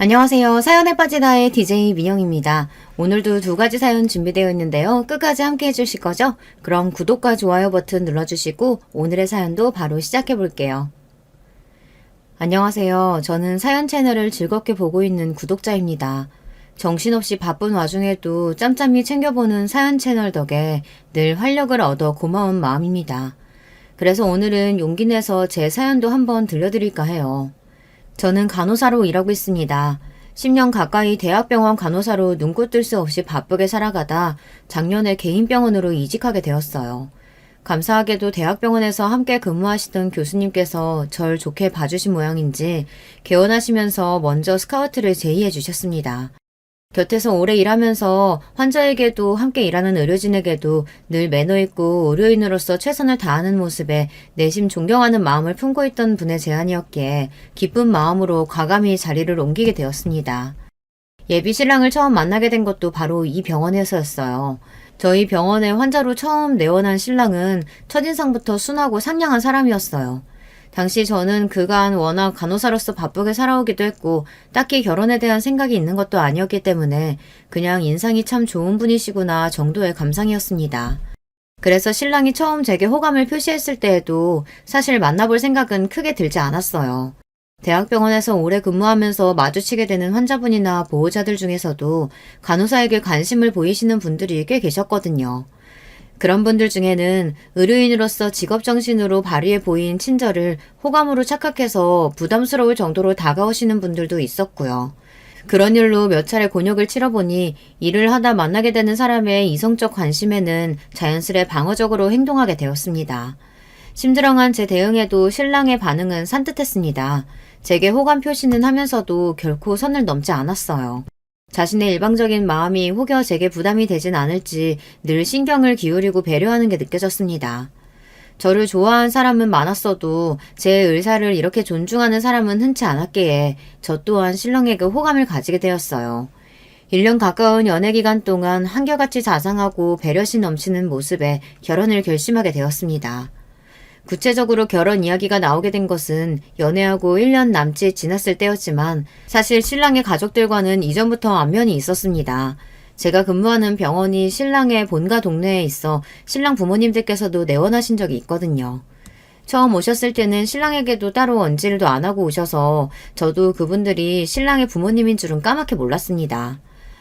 안녕하세요. 사연에 빠진 아의 DJ 민영입니다. 오늘도 두 가지 사연 준비되어 있는데요. 끝까지 함께 해주실 거죠? 그럼 구독과 좋아요 버튼 눌러주시고 오늘의 사연도 바로 시작해 볼게요. 안녕하세요. 저는 사연 채널을 즐겁게 보고 있는 구독자입니다. 정신없이 바쁜 와중에도 짬짬이 챙겨보는 사연 채널 덕에 늘 활력을 얻어 고마운 마음입니다. 그래서 오늘은 용기 내서 제 사연도 한번 들려드릴까 해요. 저는 간호사로 일하고 있습니다. 10년 가까이 대학병원 간호사로 눈코 뜰 새 없이 바쁘게 살아가다 작년에 개인병원으로 이직하게 되었어요. 감사하게도 대학병원에서 함께 근무하시던 교수님께서 절 좋게 봐주신 모양인지 개원하시면서 먼저 스카우트를 제의해 주셨습니다. 곁에서 오래 일하면서 환자에게도 함께 일하는 의료진에게도 늘 매너 있고 의료인으로서 최선을 다하는 모습에 내심 존경하는 마음을 품고 있던 분의 제안이었기에 기쁜 마음으로 과감히 자리를 옮기게 되었습니다. 예비 신랑을 처음 만나게 된 것도 바로 이 병원에서였어요. 저희 병원에 환자로 처음 내원한 신랑은 첫인상부터 순하고 상냥한 사람이었어요. 당시 저는 그간 워낙 간호사로서 바쁘게 살아오기도 했고 딱히 결혼에 대한 생각이 있는 것도 아니었기 때문에 그냥 인상이 참 좋은 분이시구나 정도의 감상이었습니다. 그래서 신랑이 처음 제게 호감을 표시했을 때에도 사실 만나볼 생각은 크게 들지 않았어요. 대학병원에서 오래 근무하면서 마주치게 되는 환자분이나 보호자들 중에서도 간호사에게 관심을 보이시는 분들이 꽤 계셨거든요. 그런 분들 중에는 의료인으로서 직업정신으로 발휘해 보인 친절을 호감으로 착각해서 부담스러울 정도로 다가오시는 분들도 있었고요. 그런 일로 몇 차례 곤욕을 치러보니 일을 하다 만나게 되는 사람의 이성적 관심에는 자연스레 방어적으로 행동하게 되었습니다. 심드렁한 제 대응에도 신랑의 반응은 산뜻했습니다. 제게 호감 표시는 하면서도 결코 선을 넘지 않았어요. 자신의 일방적인 마음이 혹여 제게 부담이 되진 않을지 늘 신경을 기울이고 배려하는 게 느껴졌습니다. 저를 좋아한 사람은 많았어도 제 의사를 이렇게 존중하는 사람은 흔치 않았기에 저 또한 신랑에게 호감을 가지게 되었어요. 1년 가까운 연애 기간 동안 한결같이 자상하고 배려심 넘치는 모습에 결혼을 결심하게 되었습니다. 구체적으로 결혼 이야기가 나오게 된 것은 연애하고 1년 남짓 지났을 때였지만 사실 신랑의 가족들과는 이전부터 안면이 있었습니다. 제가 근무하는 병원이 신랑의 본가 동네에 있어 신랑 부모님들께서도 내원하신 적이 있거든요. 처음 오셨을 때는 신랑에게도 따로 언질도 안 하고 오셔서 저도 그분들이 신랑의 부모님인 줄은 까맣게 몰랐습니다.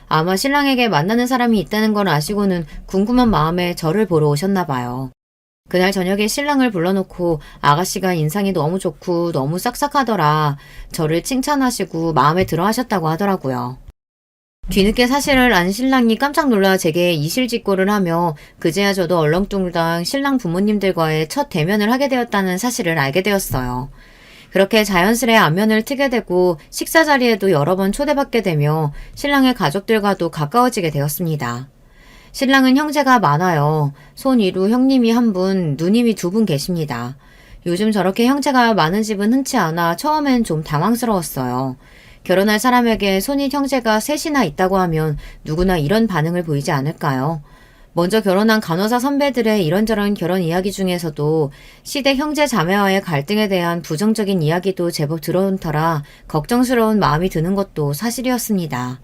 아마 신랑에게 만나는 사람이 있다는 걸 아시고는 궁금한 마음에 저를 보러 오셨나 봐요. 그날 저녁에 신랑을 불러놓고 아가씨가 인상이 너무 좋고 너무 싹싹하더라. 저를 칭찬하시고 마음에 들어 하셨다고 하더라고요. 뒤늦게 사실을 안 신랑이 깜짝 놀라 제게 이실직고를 하며 그제야 저도 얼렁뚱땅 신랑 부모님들과의 첫 대면을 하게 되었다는 사실을 알게 되었어요. 그렇게 자연스레 안면을 트게 되고 식사 자리에도 여러 번 초대받게 되며 신랑의 가족들과도 가까워지게 되었습니다. 신랑은 형제가 많아요. 손 위로 형님이 한 분, 누님이 두 분 계십니다. 요즘 저렇게 형제가 많은 집은 흔치 않아 처음엔 좀 당황스러웠어요. 결혼할 사람에게 손윗 형제가 셋이나 있다고 하면 누구나 이런 반응을 보이지 않을까요? 먼저 결혼한 간호사 선배들의 이런저런 결혼 이야기 중에서도 시댁 형제 자매와의 갈등에 대한 부정적인 이야기도 제법 들어온 터라 걱정스러운 마음이 드는 것도 사실이었습니다.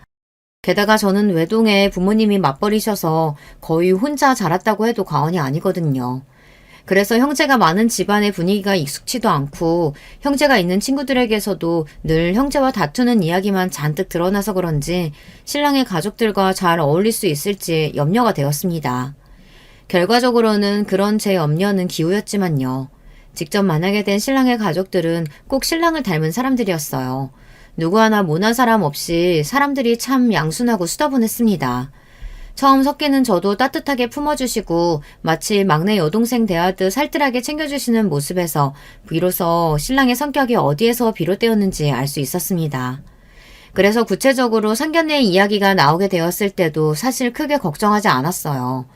게다가 저는 외동에 부모님이 맞벌이셔서 거의 혼자 자랐다고 해도 과언이 아니거든요. 그래서 형제가 많은 집안의 분위기가 익숙치도 않고 형제가 있는 친구들에게서도 늘 형제와 다투는 이야기만 잔뜩 드러나서 그런지 신랑의 가족들과 잘 어울릴 수 있을지 염려가 되었습니다. 결과적으로는 그런 제 염려는 기우였지만요. 직접 만나게 된 신랑의 가족들은 꼭 신랑을 닮은 사람들이었어요. 누구 하나 모난 사람 없이 사람들이 참 양순하고 수다분했습니다. 처음 섞이는 저도 따뜻하게 품어주시고 마치 막내 여동생 대하듯 살뜰하게 챙겨주시는 모습에서 비로소 신랑의 성격이 어디에서 비롯되었는지 알 수 있었습니다. 그래서 구체적으로 상견례 이야기가 나오게 되었을 때도 사실 크게 걱정하지 않았어요.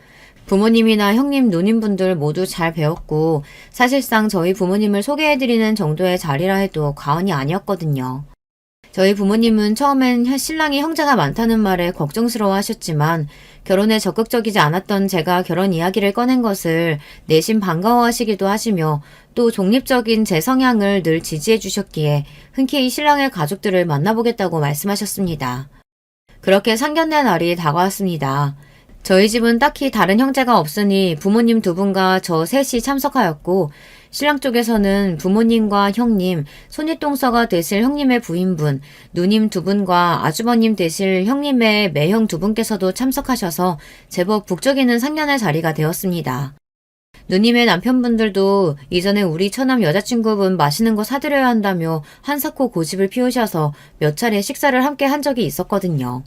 부모님이나 형님, 누님분들 모두 잘 배웠고 사실상 저희 부모님을 소개해드리는 정도의 자리라 해도 과언이 아니었거든요. 저희 부모님은 처음엔 신랑이 형제가 많다는 말에 걱정스러워 하셨지만 결혼에 적극적이지 않았던 제가 결혼 이야기를 꺼낸 것을 내심 반가워하시기도 하시며 또 독립적인 제 성향을 늘 지지해 주셨기에 흔쾌히 신랑의 가족들을 만나보겠다고 말씀하셨습니다. 그렇게 상견례 날이 다가왔습니다. 저희 집은 딱히 다른 형제가 없으니 부모님 두 분과 저 셋이 참석하였고, 신랑 쪽에서는 부모님과 형님, 손윗동서가 되실 형님의 부인분, 누님 두 분과 아주버님 되실 형님의 매형 두 분께서도 참석하셔서 제법 북적이는 상견례 자리가 되었습니다. 누님의 남편분들도 이전에 우리 처남 여자친구분 맛있는 거 사드려야 한다며 한사코 고집을 피우셔서 몇 차례 식사를 함께 한 적이 있었거든요.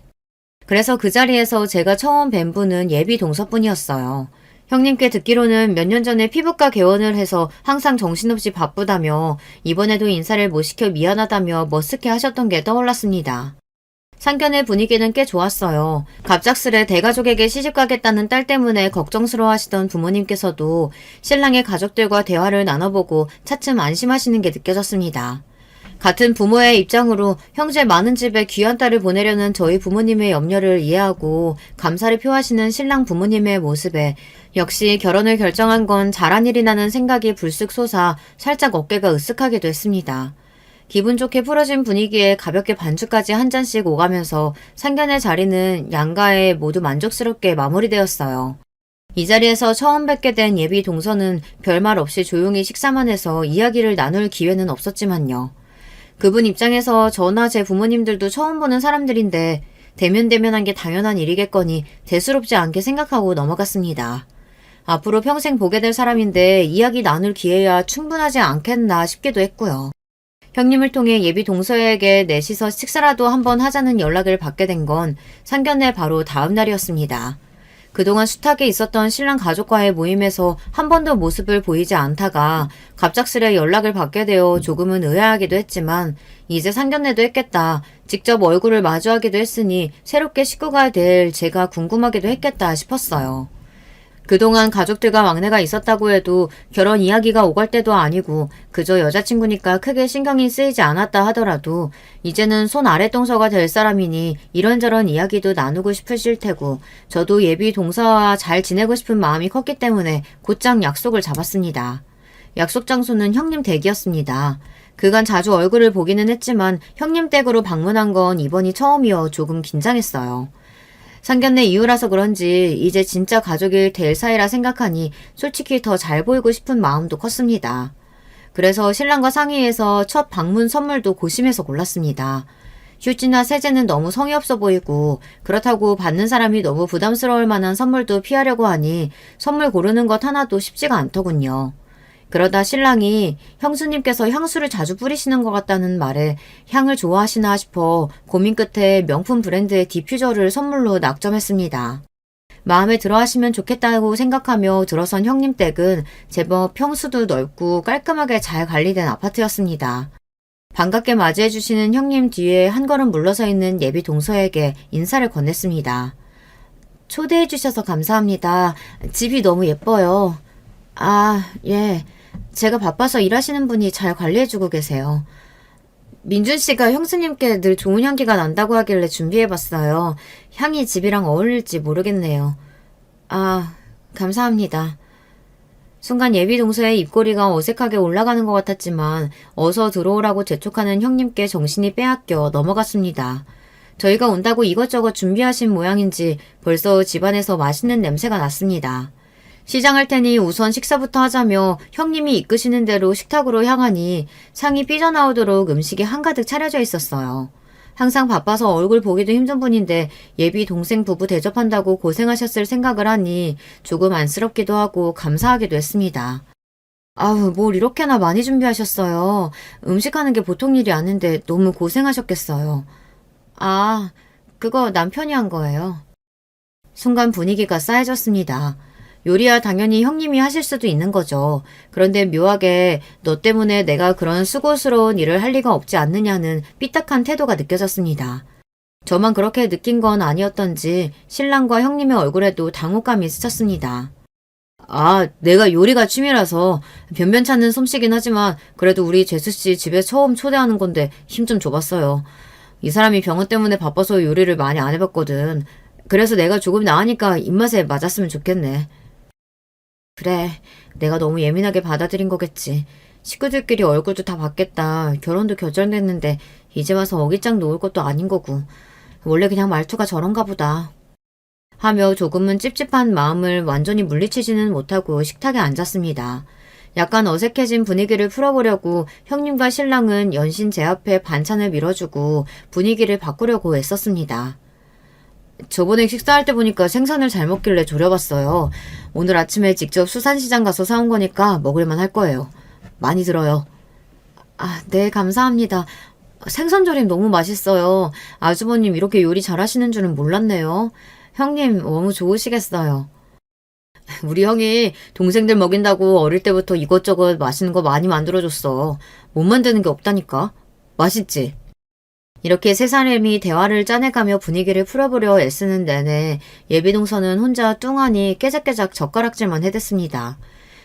그래서 그 자리에서 제가 처음 뵌 분은 예비 동서분이었어요. 형님께 듣기로는 몇 년 전에 피부과 개원을 해서 항상 정신없이 바쁘다며 이번에도 인사를 못 시켜 미안하다며 머쓱해 하셨던 게 떠올랐습니다. 상견례 분위기는 꽤 좋았어요. 갑작스레 대가족에게 시집가겠다는 딸 때문에 걱정스러워하시던 부모님께서도 신랑의 가족들과 대화를 나눠보고 차츰 안심하시는 게 느껴졌습니다. 같은 부모의 입장으로 형제 많은 집에 귀한 딸을 보내려는 저희 부모님의 염려를 이해하고 감사를 표하시는 신랑 부모님의 모습에 역시 결혼을 결정한 건 잘한 일이라는 생각이 불쑥 솟아 살짝 어깨가 으쓱하기도 했습니다. 기분 좋게 풀어진 분위기에 가볍게 반주까지 한 잔씩 오가면서 상견례 자리는 양가에 모두 만족스럽게 마무리되었어요. 이 자리에서 처음 뵙게 된 예비 동서는 별말 없이 조용히 식사만 해서 이야기를 나눌 기회는 없었지만요. 그분 입장에서 저나 제 부모님들도 처음 보는 사람들인데 대면대면한 게 당연한 일이겠거니 대수롭지 않게 생각하고 넘어갔습니다. 앞으로 평생 보게 될 사람인데 이야기 나눌 기회야 충분하지 않겠나 싶기도 했고요. 형님을 통해 예비 동서에게 넷이서 식사라도 한번 하자는 연락을 받게 된 건 상견례 바로 다음 날이었습니다. 그동안 숱하게 있었던 신랑 가족과의 모임에서 한 번도 모습을 보이지 않다가 갑작스레 연락을 받게 되어 조금은 의아하기도 했지만 이제 상견례도 했겠다. 직접 얼굴을 마주하기도 했으니 새롭게 식구가 될 제가 궁금하기도 했겠다 싶었어요. 그동안 가족들과 막내가 있었다고 해도 결혼 이야기가 오갈 때도 아니고 그저 여자친구니까 크게 신경이 쓰이지 않았다 하더라도 이제는 손 아랫동서가 될 사람이니 이런저런 이야기도 나누고 싶으실 테고 저도 예비 동서와 잘 지내고 싶은 마음이 컸기 때문에 곧장 약속을 잡았습니다. 약속 장소는 형님 댁이었습니다. 그간 자주 얼굴을 보기는 했지만 형님 댁으로 방문한 건 이번이 처음이어 조금 긴장했어요. 상견례 이후라서 그런지 이제 진짜 가족이 될 사이라 생각하니 솔직히 더 잘 보이고 싶은 마음도 컸습니다. 그래서 신랑과 상의해서 첫 방문 선물도 고심해서 골랐습니다. 휴지나 세제는 너무 성의 없어 보이고 그렇다고 받는 사람이 너무 부담스러울 만한 선물도 피하려고 하니 선물 고르는 것 하나도 쉽지가 않더군요. 그러다 신랑이 형수님께서 향수를 자주 뿌리시는 것 같다는 말에 향을 좋아하시나 싶어 고민 끝에 명품 브랜드의 디퓨저를 선물로 낙점했습니다. 마음에 들어 하시면 좋겠다고 생각하며 들어선 형님 댁은 제법 평수도 넓고 깔끔하게 잘 관리된 아파트였습니다. 반갑게 맞이해 주시는 형님 뒤에 한 걸음 물러서 있는 예비 동서에게 인사를 건넸습니다. 초대해 주셔서 감사합니다. 집이 너무 예뻐요. 아, 예. 제가 바빠서 일하시는 분이 잘 관리해주고 계세요. 민준 씨가 형수님께 늘 좋은 향기가 난다고 하길래 준비해봤어요. 향이 집이랑 어울릴지 모르겠네요. 아, 감사합니다. 순간 예비 동서의 입꼬리가 어색하게 올라가는 것 같았지만 어서 들어오라고 재촉하는 형님께 정신이 빼앗겨 넘어갔습니다. 저희가 온다고 이것저것 준비하신 모양인지 벌써 집안에서 맛있는 냄새가 났습니다. 시장할 테니 우선 식사부터 하자며 형님이 이끄시는 대로 식탁으로 향하니 상이 삐져나오도록 음식이 한가득 차려져 있었어요. 항상 바빠서 얼굴 보기도 힘든 분인데 예비 동생 부부 대접한다고 고생하셨을 생각을 하니 조금 안쓰럽기도 하고 감사하기도 했습니다. 아우, 뭘 이렇게나 많이 준비하셨어요. 음식하는 게 보통 일이 아닌데 너무 고생하셨겠어요. 아, 그거 남편이 한 거예요. 순간 분위기가 싸해졌습니다. 요리야 당연히 형님이 하실 수도 있는 거죠. 그런데 묘하게 너 때문에 내가 그런 수고스러운 일을 할 리가 없지 않느냐는 삐딱한 태도가 느껴졌습니다. 저만 그렇게 느낀 건 아니었던지 신랑과 형님의 얼굴에도 당혹감이 스쳤습니다. 아, 내가 요리가 취미라서 변변찮은 솜씨긴 하지만 그래도 우리 재수씨 집에 처음 초대하는 건데 힘 좀 줘봤어요. 이 사람이 병원 때문에 바빠서 요리를 많이 안 해봤거든. 그래서 내가 조금 나으니까 입맛에 맞았으면 좋겠네. 그래, 내가 너무 예민하게 받아들인 거겠지. 식구들끼리 얼굴도 다 봤겠다. 결혼도 결정됐는데 이제 와서 어깃장 놓을 것도 아닌 거고. 원래 그냥 말투가 저런가 보다. 하며 조금은 찝찝한 마음을 완전히 물리치지는 못하고 식탁에 앉았습니다. 약간 어색해진 분위기를 풀어보려고 형님과 신랑은 연신 제 앞에 반찬을 밀어주고 분위기를 바꾸려고 애썼습니다. 저번에 식사할 때 보니까 생선을 잘 먹길래 졸여봤어요. 오늘 아침에 직접 수산시장 가서 사온 거니까 먹을만 할 거예요. 많이 들어요. 아, 네, 감사합니다. 생선조림 너무 맛있어요. 아주버님 이렇게 요리 잘하시는 줄은 몰랐네요. 형님 너무 좋으시겠어요. 우리 형이 동생들 먹인다고 어릴 때부터 이것저것 맛있는 거 많이 만들어줬어. 못 만드는 게 없다니까. 맛있지? 이렇게 세 사람이 대화를 짜내가며 분위기를 풀어보려 애쓰는 내내 예비동서는 혼자 뚱하니 깨작깨작 젓가락질만 해댔습니다.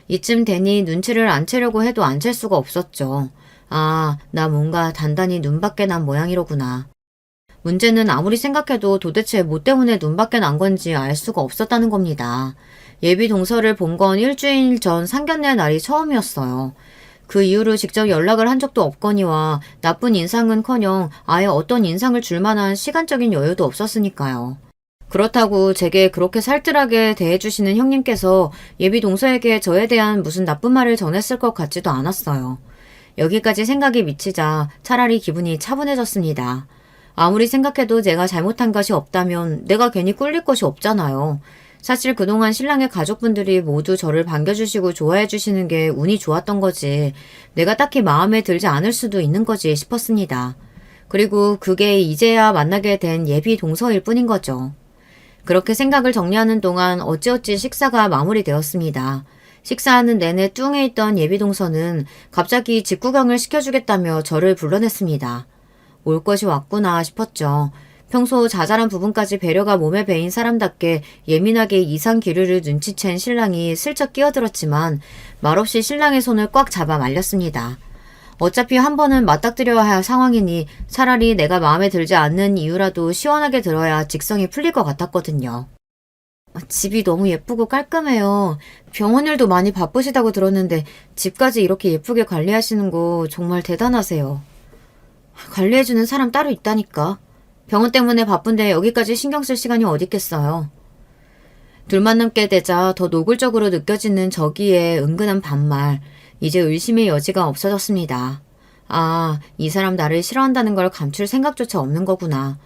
이쯤 되니 눈치를 안 채려고 해도 안 챌 수가 없었죠. 아, 나 뭔가 단단히 눈밖에 난 모양이로구나. 문제는 아무리 생각해도 도대체 뭐 때문에 눈밖에 난 건지 알 수가 없었다는 겁니다. 예비 동서를 본 건 일주일 전 상견례 날이 처음이었어요. 그 이후로 직접 연락을 한 적도 없거니와 나쁜 인상은커녕 아예 어떤 인상을 줄 만한 시간적인 여유도 없었으니까요. 그렇다고 제게 그렇게 살뜰하게 대해주시는 형님께서 예비 동서에게 저에 대한 무슨 나쁜 말을 전했을 것 같지도 않았어요. 여기까지 생각이 미치자 차라리 기분이 차분해졌습니다. 아무리 생각해도 제가 잘못한 것이 없다면 내가 괜히 꿀릴 것이 없잖아요. 사실 그동안 신랑의 가족분들이 모두 저를 반겨주시고 좋아해주시는 게 운이 좋았던 거지 내가 딱히 마음에 들지 않을 수도 있는 거지 싶었습니다. 그리고 그게 이제야 만나게 된 예비 동서일 뿐인 거죠. 그렇게 생각을 정리하는 동안 어찌어찌 식사가 마무리되었습니다. 식사하는 내내 뚱해 있던 예비 동서는 갑자기 집 구경을 시켜주겠다며 저를 불러냈습니다. 올 것이 왔구나 싶었죠. 평소 자잘한 부분까지 배려가 몸에 배인 사람답게 예민하게 이상 기류를 눈치챈 신랑이 슬쩍 끼어들었지만 말없이 신랑의 손을 꽉 잡아 말렸습니다. 어차피 한 번은 맞닥뜨려야 할 상황이니 차라리 내가 마음에 들지 않는 이유라도 시원하게 들어야 직성이 풀릴 것 같았거든요. 집이 너무 예쁘고 깔끔해요. 병원 일도 많이 바쁘시다고 들었는데 집까지 이렇게 예쁘게 관리하시는 거 정말 대단하세요. 관리해주는 사람 따로 있다니까. 병원 때문에 바쁜데 여기까지 신경 쓸 시간이 어디 있겠어요. 둘만 남게 되자 더 노골적으로 느껴지는 저기의 은근한 반말. 이제 의심의 여지가 없어졌습니다. 아, 이 사람 나를 싫어한다는 걸 감출 생각조차 없는 거구나.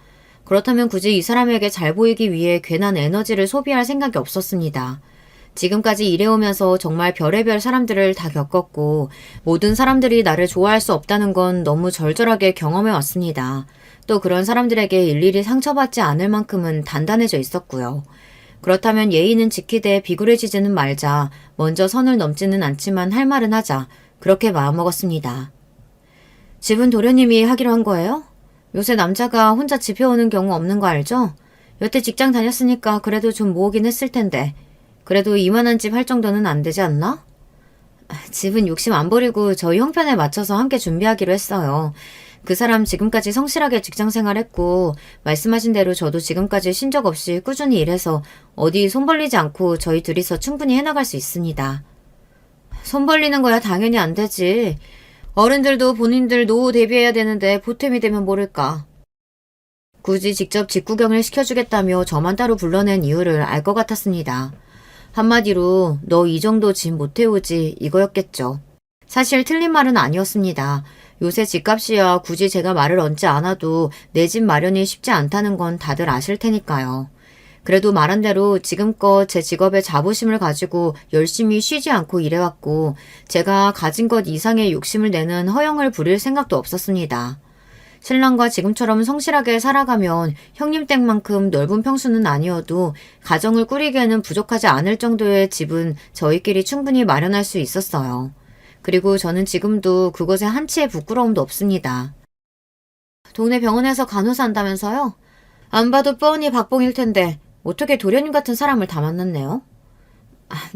그렇다면 굳이 이 사람에게 잘 보이기 위해 괜한 에너지를 소비할 생각이 없었습니다. 지금까지 일해오면서 정말 별의별 사람들을 다 겪었고 모든 사람들이 나를 좋아할 수 없다는 건 너무 절절하게 경험해 왔습니다. 또 그런 사람들에게 일일이 상처받지 않을 만큼은 단단해져 있었고요. 그렇다면 예의는 지키되 비굴해지지는 말자. 먼저 선을 넘지는 않지만 할 말은 하자. 그렇게 마음먹었습니다. 집은 도련님이 하기로 한 거예요? 요새 남자가 혼자 집에 오는 경우 없는 거 알죠? 여태 직장 다녔으니까 그래도 좀 모으긴 했을 텐데. 그래도 이만한 집 할 정도는 안 되지 않나? 집은 욕심 안 버리고 저희 형편에 맞춰서 함께 준비하기로 했어요. 그 사람 지금까지 성실하게 직장생활했고 말씀하신 대로 저도 지금까지 쉰 적 없이 꾸준히 일해서 어디 손 벌리지 않고 저희 둘이서 충분히 해나갈 수 있습니다. 손 벌리는 거야 당연히 안 되지. 어른들도 본인들 노후 대비해야 되는데 보탬이 되면 모를까. 굳이 직접 집 구경을 시켜주겠다며 저만 따로 불러낸 이유를 알 것 같았습니다. 한마디로 너 이 정도 짐 못 태우지 이거였겠죠. 사실 틀린 말은 아니었습니다. 요새 집값이야 굳이 제가 말을 얹지 않아도 내 집 마련이 쉽지 않다는 건 다들 아실 테니까요. 그래도 말한 대로 지금껏 제 직업에 자부심을 가지고 열심히 쉬지 않고 일해왔고 제가 가진 것 이상의 욕심을 내는 허영을 부릴 생각도 없었습니다. 신랑과 지금처럼 성실하게 살아가면 형님 댁만큼 넓은 평수는 아니어도 가정을 꾸리기에는 부족하지 않을 정도의 집은 저희끼리 충분히 마련할 수 있었어요. 그리고 저는 지금도 그것에 한치의 부끄러움도 없습니다. 동네 병원에서 간호사 한다면서요? 안 봐도 뻔히 박봉일 텐데 어떻게 도련님 같은 사람을 다 만났네요?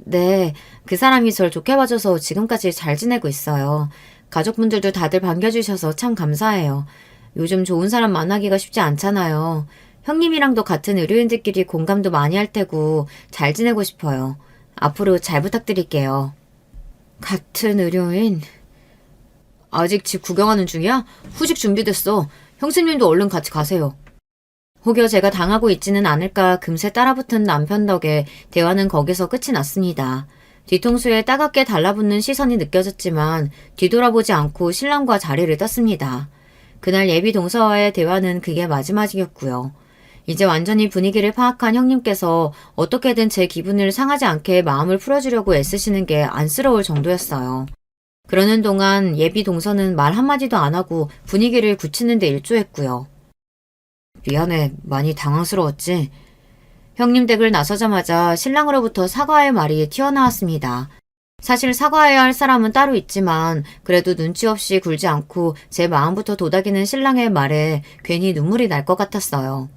네, 그 사람이 절 좋게 봐줘서 지금까지 잘 지내고 있어요. 가족분들도 다들 반겨주셔서 참 감사해요. 요즘 좋은 사람 만나기가 쉽지 않잖아요. 형님이랑도 같은 의료인들끼리 공감도 많이 할 테고 잘 지내고 싶어요. 앞으로 잘 부탁드릴게요. 같은 의료인? 아직 집 구경하는 중이야? 후식 준비됐어. 형수님도 얼른 같이 가세요. 혹여 제가 당하고 있지는 않을까 금세 따라붙은 남편 덕에 대화는 거기서 끝이 났습니다. 뒤통수에 따갑게 달라붙는 시선이 느껴졌지만 뒤돌아보지 않고 신랑과 자리를 떴습니다. 그날 예비 동서와의 대화는 그게 마지막이었고요. 이제 완전히 분위기를 파악한 형님께서 어떻게든 제 기분을 상하지 않게 마음을 풀어주려고 애쓰시는 게 안쓰러울 정도였어요. 그러는 동안 예비 동서는 말 한마디도 안 하고 분위기를 굳히는 데 일조했고요. 미안해, 많이 당황스러웠지? 형님 댁을 나서자마자 신랑으로부터 사과의 말이 튀어나왔습니다. 사실 사과해야 할 사람은 따로 있지만 그래도 눈치 없이 굴지 않고 제 마음부터 도닥이는 신랑의 말에 괜히 눈물이 날 것 같았어요.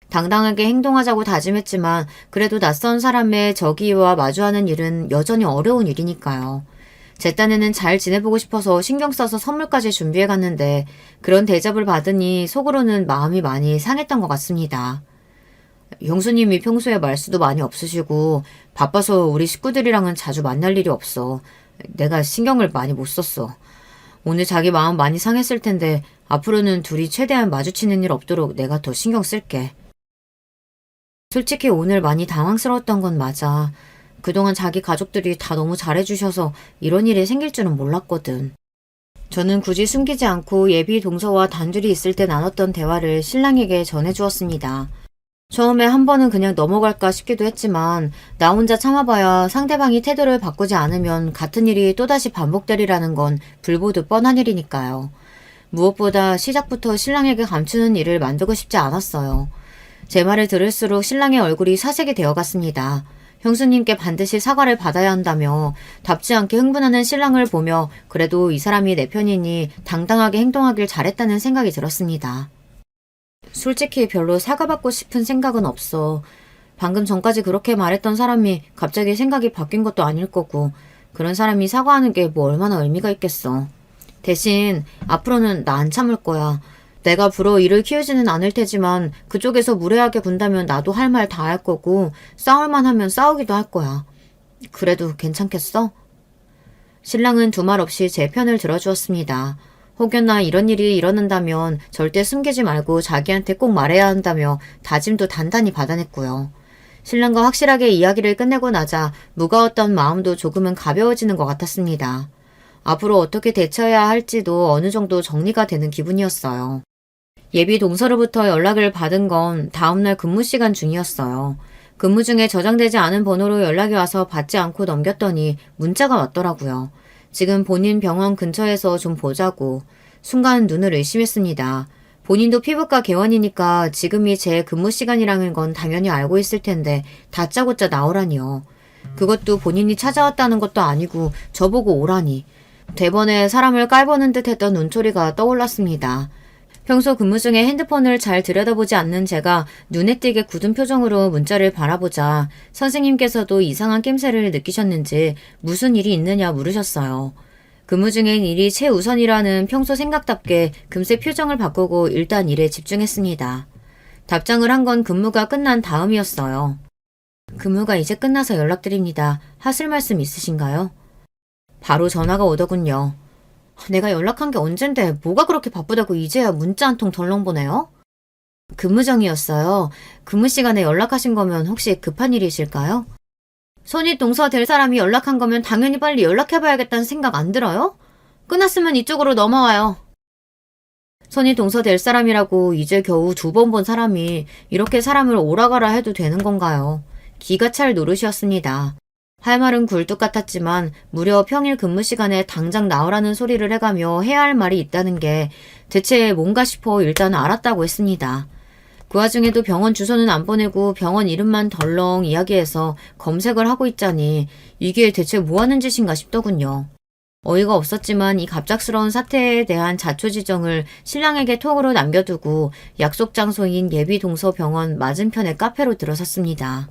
당당하게 행동하자고 다짐했지만 그래도 낯선 사람의 저기와 마주하는 일은 여전히 어려운 일이니까요. 제 딴에는 잘 지내보고 싶어서 신경 써서 선물까지 준비해 갔는데 그런 대접을 받으니 속으로는 마음이 많이 상했던 것 같습니다. 형수님이 평소에 말수도 많이 없으시고 바빠서 우리 식구들이랑은 자주 만날 일이 없어. 내가 신경을 많이 못 썼어. 오늘 자기 마음 많이 상했을 텐데 앞으로는 둘이 최대한 마주치는 일 없도록 내가 더 신경 쓸게. 솔직히 오늘 많이 당황스러웠던 건 맞아. 그동안 자기 가족들이 다 너무 잘해주셔서 이런 일이 생길 줄은 몰랐거든. 저는 굳이 숨기지 않고 예비 동서와 단둘이 있을 때 나눴던 대화를 신랑에게 전해주었습니다. 처음에 한 번은 그냥 넘어갈까 싶기도 했지만 나 혼자 참아봐야 상대방이 태도를 바꾸지 않으면 같은 일이 또다시 반복되리라는 건 불보듯 뻔한 일이니까요. 무엇보다 시작부터 신랑에게 감추는 일을 만들고 싶지 않았어요. 제 말을 들을수록 신랑의 얼굴이 사색이 되어갔습니다. 형수님께 반드시 사과를 받아야 한다며 답지 않게 흥분하는 신랑을 보며 그래도 이 사람이 내 편이니 당당하게 행동하길 잘했다는 생각이 들었습니다. 솔직히 별로 사과받고 싶은 생각은 없어. 방금 전까지 그렇게 말했던 사람이 갑자기 생각이 바뀐 것도 아닐 거고 그런 사람이 사과하는 게 뭐 얼마나 의미가 있겠어. 대신 앞으로는 나 안 참을 거야. 내가 불어 일을 키우지는 않을 테지만 그쪽에서 무례하게 군다면 나도 할 말 다 할 거고 싸울만 하면 싸우기도 할 거야. 그래도 괜찮겠어? 신랑은 두말 없이 제 편을 들어주었습니다. 혹여나 이런 일이 일어난다면 절대 숨기지 말고 자기한테 꼭 말해야 한다며 다짐도 단단히 받아냈고요. 신랑과 확실하게 이야기를 끝내고 나자 무거웠던 마음도 조금은 가벼워지는 것 같았습니다. 앞으로 어떻게 대처해야 할지도 어느 정도 정리가 되는 기분이었어요. 예비 동서로부터 연락을 받은 건 다음날 근무 시간 중이었어요. 근무 중에 저장되지 않은 번호로 연락이 와서 받지 않고 넘겼더니 문자가 왔더라고요. 지금 본인 병원 근처에서 좀 보자고. 순간 눈을 의심했습니다. 본인도 피부과 개원이니까 지금이 제 근무 시간이라는 건 당연히 알고 있을 텐데 다짜고짜 나오라니요. 그것도 본인이 찾아왔다는 것도 아니고 저보고 오라니. 대번에 사람을 깔보는 듯 했던 눈초리가 떠올랐습니다. 평소 근무 중에 핸드폰을 잘 들여다보지 않는 제가 눈에 띄게 굳은 표정으로 문자를 바라보자 선생님께서도 이상한 낌새를 느끼셨는지 무슨 일이 있느냐 물으셨어요. 근무 중엔 일이 최우선이라는 평소 생각답게 금세 표정을 바꾸고 일단 일에 집중했습니다. 답장을 한 건 근무가 끝난 다음이었어요. 근무가 이제 끝나서 연락드립니다. 하실 말씀 있으신가요? 바로 전화가 오더군요. 내가 연락한 게 언젠데 뭐가 그렇게 바쁘다고 이제야 문자 한 통 덜렁 보내요? 근무정이었어요. 근무 시간에 연락하신 거면 혹시 급한 일이실까요? 손이 동서 될 사람이 연락한 거면 당연히 빨리 연락해봐야겠다는 생각 안 들어요? 끝났으면 이쪽으로 넘어와요. 손이 동서 될 사람이라고 이제 겨우 2번 본 사람이 이렇게 사람을 오라가라 해도 되는 건가요? 기가 찰 노릇이었습니다. 할 말은 굴뚝 같았지만 무려 평일 근무 시간에 당장 나오라는 소리를 해가며 해야 할 말이 있다는 게 대체 뭔가 싶어 일단 알았다고 했습니다. 그 와중에도 병원 주소는 안 보내고 병원 이름만 덜렁 이야기해서 검색을 하고 있자니 이게 대체 뭐 하는 짓인가 싶더군요. 어이가 없었지만 이 갑작스러운 사태에 대한 자초지정을 신랑에게 톡으로 남겨두고 약속 장소인 예비 동서 병원 맞은편의 카페로 들어섰습니다.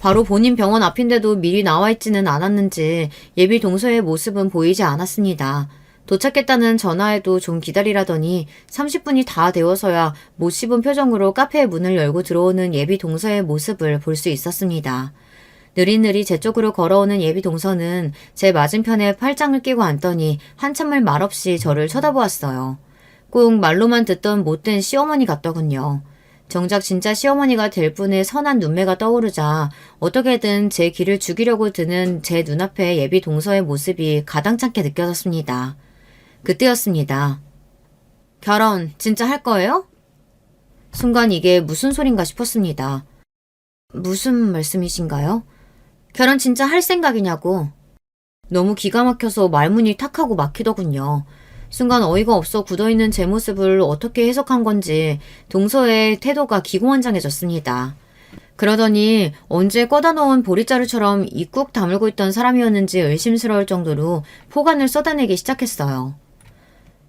바로 본인 병원 앞인데도 미리 나와 있지는 않았는지 예비 동서의 모습은 보이지 않았습니다. 도착했다는 전화에도 좀 기다리라더니 30분이 다 되어서야 못 씹은 표정으로 카페의 문을 열고 들어오는 예비 동서의 모습을 볼 수 있었습니다. 느릿느릿 제 쪽으로 걸어오는 예비 동서는 제 맞은편에 팔짱을 끼고 앉더니 한참을 말없이 저를 쳐다보았어요. 꼭 말로만 듣던 못된 시어머니 같더군요. 정작 진짜 시어머니가 될 분의 선한 눈매가 떠오르자 어떻게든 제 기를 죽이려고 드는 제 눈앞에 예비 동서의 모습이 가당찮게 느껴졌습니다. 그때였습니다. 결혼 진짜 할 거예요? 순간 이게 무슨 소린가 싶었습니다. 무슨 말씀이신가요? 결혼 진짜 할 생각이냐고. 너무 기가 막혀서 말문이 탁하고 막히더군요. 순간 어이가 없어 굳어있는 제 모습을 어떻게 해석한 건지 동서의 태도가 기고만장해졌습니다. 그러더니 언제 꺼다 놓은 보리자루처럼 입국 다물고 있던 사람이었는지 의심스러울 정도로 포간을 쏟아내기 시작했어요.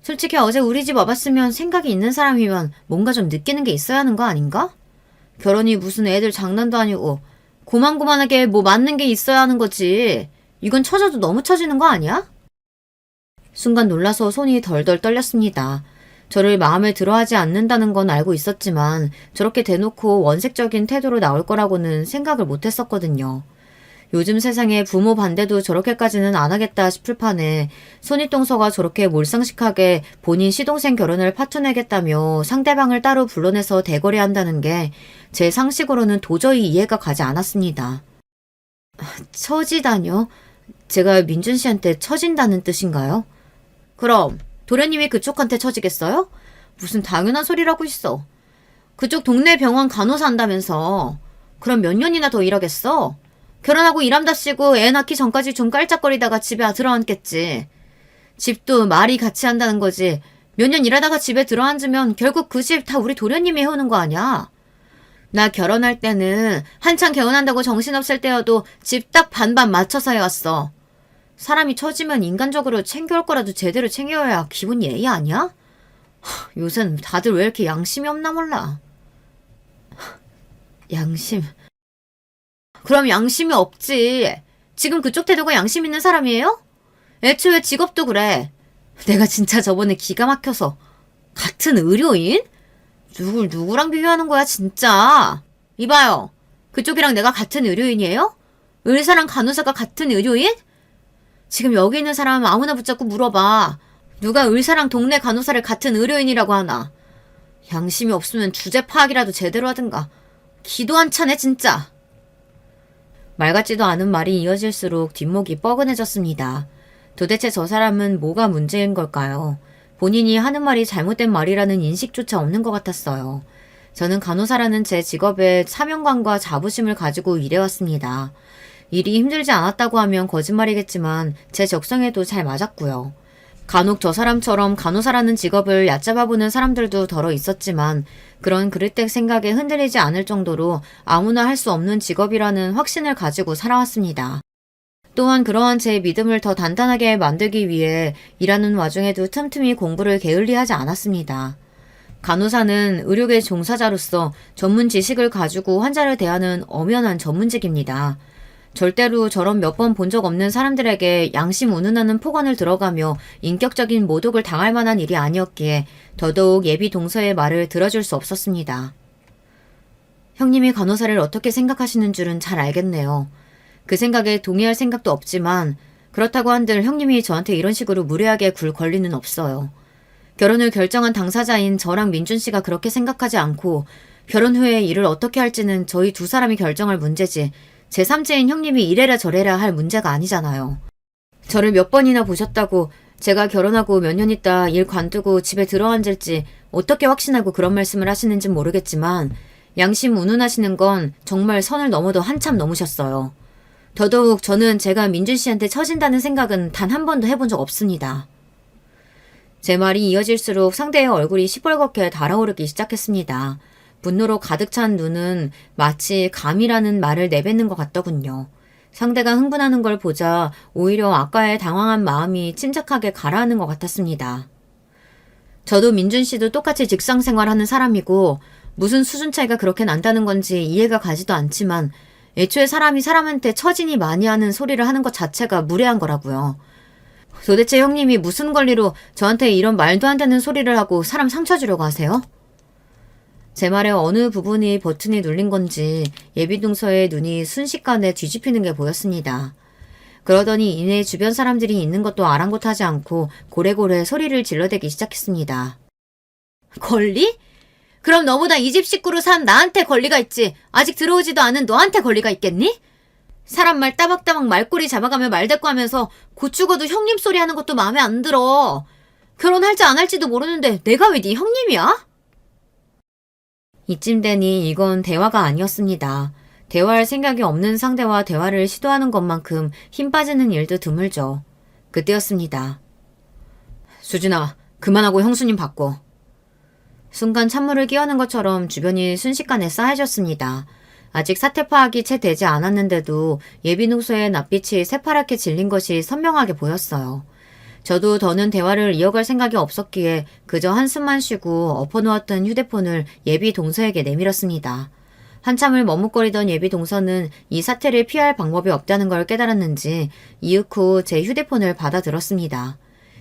솔직히 어제 우리 집 와봤으면 생각이 있는 사람이면 뭔가 좀 느끼는 게 있어야 하는 거 아닌가? 결혼이 무슨 애들 장난도 아니고 고만고만하게 뭐 맞는 게 있어야 하는 거지. 이건 처져도 너무 처지는 거 아니야? 순간 놀라서 손이 덜덜 떨렸습니다. 저를 마음에 들어하지 않는다는 건 알고 있었지만 저렇게 대놓고 원색적인 태도로 나올 거라고는 생각을 못했었거든요. 요즘 세상에 부모 반대도 저렇게까지는 안 하겠다 싶을 판에 손윗동서가 저렇게 몰상식하게 본인 시동생 결혼을 파토내겠다며 상대방을 따로 불러내서 대거래한다는 게 제 상식으로는 도저히 이해가 가지 않았습니다. 처지다뇨? 제가 민준 씨한테 처진다는 뜻인가요? 그럼 도련님이 그쪽한테 처지겠어요? 무슨 당연한 소리라고 있어. 그쪽 동네 병원 간호사 한다면서. 그럼 몇 년이나 더 일하겠어? 결혼하고 일함답시고 애 낳기 전까지 좀 깔짝거리다가 집에 들어앉겠지. 집도 말이 같이 한다는 거지. 몇 년 일하다가 집에 들어앉으면 결국 그 집 다 우리 도련님이 해오는 거 아니야? 나 결혼할 때는 한창 결혼한다고 정신없을 때여도 집 딱 반반 맞춰서 해왔어. 사람이 처지면 인간적으로 챙겨올 거라도 제대로 챙겨야 기본 예의 아니야? 요새는 다들 왜 이렇게 양심이 없나 몰라. 양심... 그럼 양심이 없지. 지금 그쪽 태도가 양심 있는 사람이에요? 애초에 직업도 그래. 내가 진짜 저번에 기가 막혀서. 같은 의료인? 누구랑 비교하는 거야 진짜. 이봐요. 그쪽이랑 내가 같은 의료인이에요? 의사랑 간호사가 같은 의료인? 지금 여기 있는 사람 아무나 붙잡고 물어봐. 누가 의사랑 동네 간호사를 같은 의료인이라고 하나. 양심이 없으면 주제 파악이라도 제대로 하든가. 기도 안 차네 진짜. 말 같지도 않은 말이 이어질수록 뒷목이 뻐근해졌습니다. 도대체 저 사람은 뭐가 문제인 걸까요? 본인이 하는 말이 잘못된 말이라는 인식조차 없는 것 같았어요. 저는 간호사라는 제 직업에 사명감과 자부심을 가지고 일해왔습니다. 일이 힘들지 않았다고 하면 거짓말이겠지만 제 적성에도 잘 맞았고요. 간혹 저 사람처럼 간호사라는 직업을 얕잡아보는 사람들도 더러 있었지만 그런 그릇된 생각에 흔들리지 않을 정도로 아무나 할 수 없는 직업이라는 확신을 가지고 살아왔습니다. 또한 그러한 제 믿음을 더 단단하게 만들기 위해 일하는 와중에도 틈틈이 공부를 게을리하지 않았습니다. 간호사는 의료계 종사자로서 전문 지식을 가지고 환자를 대하는 엄연한 전문직입니다. 절대로 저런 몇 번 본 적 없는 사람들에게 양심 운운하는 폭언을 들어가며 인격적인 모독을 당할 만한 일이 아니었기에 더더욱 예비 동서의 말을 들어줄 수 없었습니다. 형님이 간호사를 어떻게 생각하시는 줄은 잘 알겠네요. 그 생각에 동의할 생각도 없지만 그렇다고 한들 형님이 저한테 이런 식으로 무례하게 굴 권리는 없어요. 결혼을 결정한 당사자인 저랑 민준 씨가 그렇게 생각하지 않고 결혼 후에 일을 어떻게 할지는 저희 두 사람이 결정할 문제지 제3자인 형님이 이래라 저래라 할 문제가 아니잖아요. 저를 몇 번이나 보셨다고 제가 결혼하고 몇 년 있다 일 관두고 집에 들어앉을지 어떻게 확신하고 그런 말씀을 하시는진 모르겠지만 양심 운운하시는 건 정말 선을 넘어도 한참 넘으셨어요. 더더욱 저는 제가 민준 씨한테 처진다는 생각은 단 한 번도 해본 적 없습니다. 제 말이 이어질수록 상대의 얼굴이 시뻘겋게 달아오르기 시작했습니다. 분노로 가득 찬 눈은 마치 감이라는 말을 내뱉는 것 같더군요. 상대가 흥분하는 걸 보자 오히려 아까의 당황한 마음이 침착하게 가라앉는 것 같았습니다. 저도 민준 씨도 똑같이 직장 생활하는 사람이고 무슨 수준 차이가 그렇게 난다는 건지 이해가 가지도 않지만 애초에 사람이 사람한테 처진이 많이 하는 소리를 하는 것 자체가 무례한 거라고요. 도대체 형님이 무슨 권리로 저한테 이런 말도 안 되는 소리를 하고 사람 상처 주려고 하세요? 제 말의 어느 부분이 버튼이 눌린 건지 예비동서의 눈이 순식간에 뒤집히는 게 보였습니다. 그러더니 이내 주변 사람들이 있는 것도 아랑곳하지 않고 고래고래 소리를 질러대기 시작했습니다. 권리? 그럼 너보다 이 집 식구로 산 나한테 권리가 있지. 아직 들어오지도 않은 너한테 권리가 있겠니? 사람 말 따박따박 말꼬리 잡아가며 말대꾸하면서 곧 죽어도 형님 소리 하는 것도 마음에 안 들어. 결혼할지 안 할지도 모르는데 내가 왜 네 형님이야? 이쯤 되니 이건 대화가 아니었습니다. 대화할 생각이 없는 상대와 대화를 시도하는 것만큼 힘 빠지는 일도 드물죠. 그때였습니다. 수진아, 그만하고 형수님 바꿔. 순간 찬물을 끼얹는 것처럼 주변이 순식간에 싸해졌습니다. 아직 사태 파악이 채 되지 않았는데도 예비농소의 낯빛이 새파랗게 질린 것이 선명하게 보였어요. 저도 더는 대화를 이어갈 생각이 없었기에 그저 한숨만 쉬고 엎어놓았던 휴대폰을 예비 동서에게 내밀었습니다. 한참을 머뭇거리던 예비 동서는 이 사태를 피할 방법이 없다는 걸 깨달았는지 이윽고 제 휴대폰을 받아들었습니다.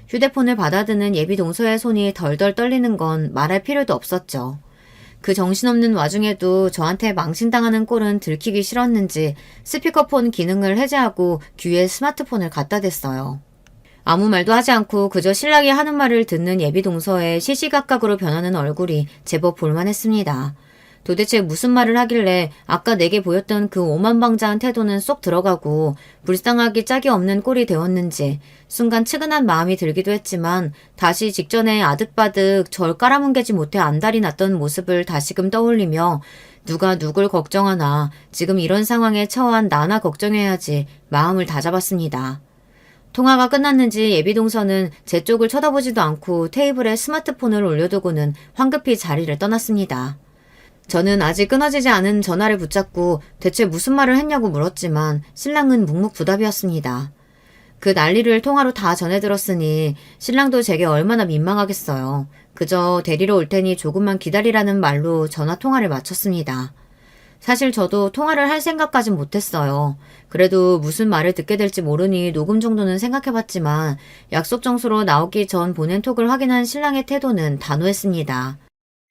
휴대폰을 받아드는 예비 동서의 손이 덜덜 떨리는 건 말할 필요도 없었죠. 그 정신없는 와중에도 저한테 망신당하는 꼴은 들키기 싫었는지 스피커폰 기능을 해제하고 귀에 스마트폰을 갖다 댔어요. 아무 말도 하지 않고 그저 신랑이 하는 말을 듣는 예비동서의 시시각각으로 변하는 얼굴이 제법 볼만했습니다. 도대체 무슨 말을 하길래 아까 내게 보였던 그 오만방자한 태도는 쏙 들어가고 불쌍하기 짝이 없는 꼴이 되었는지 순간 측은한 마음이 들기도 했지만 다시 직전에 아득바득 절 깔아뭉개지 못해 안달이 났던 모습을 다시금 떠올리며 누가 누굴 걱정하나 지금 이런 상황에 처한 나나 걱정해야지 마음을 다잡았습니다. 통화가 끝났는지 예비동서는 제 쪽을 쳐다보지도 않고 테이블에 스마트폰을 올려두고는 황급히 자리를 떠났습니다. 저는 아직 끊어지지 않은 전화를 붙잡고 대체 무슨 말을 했냐고 물었지만 신랑은 묵묵부답이었습니다. 그 난리를 통화로 다 전해들었으니 신랑도 제게 얼마나 민망하겠어요. 그저 데리러 올 테니 조금만 기다리라는 말로 전화 통화를 마쳤습니다. 사실 저도 통화를 할 생각까진 못했어요. 그래도 무슨 말을 듣게 될지 모르니 녹음 정도는 생각해봤지만 약속 장소로 나오기 전 보낸 톡을 확인한 신랑의 태도는 단호했습니다.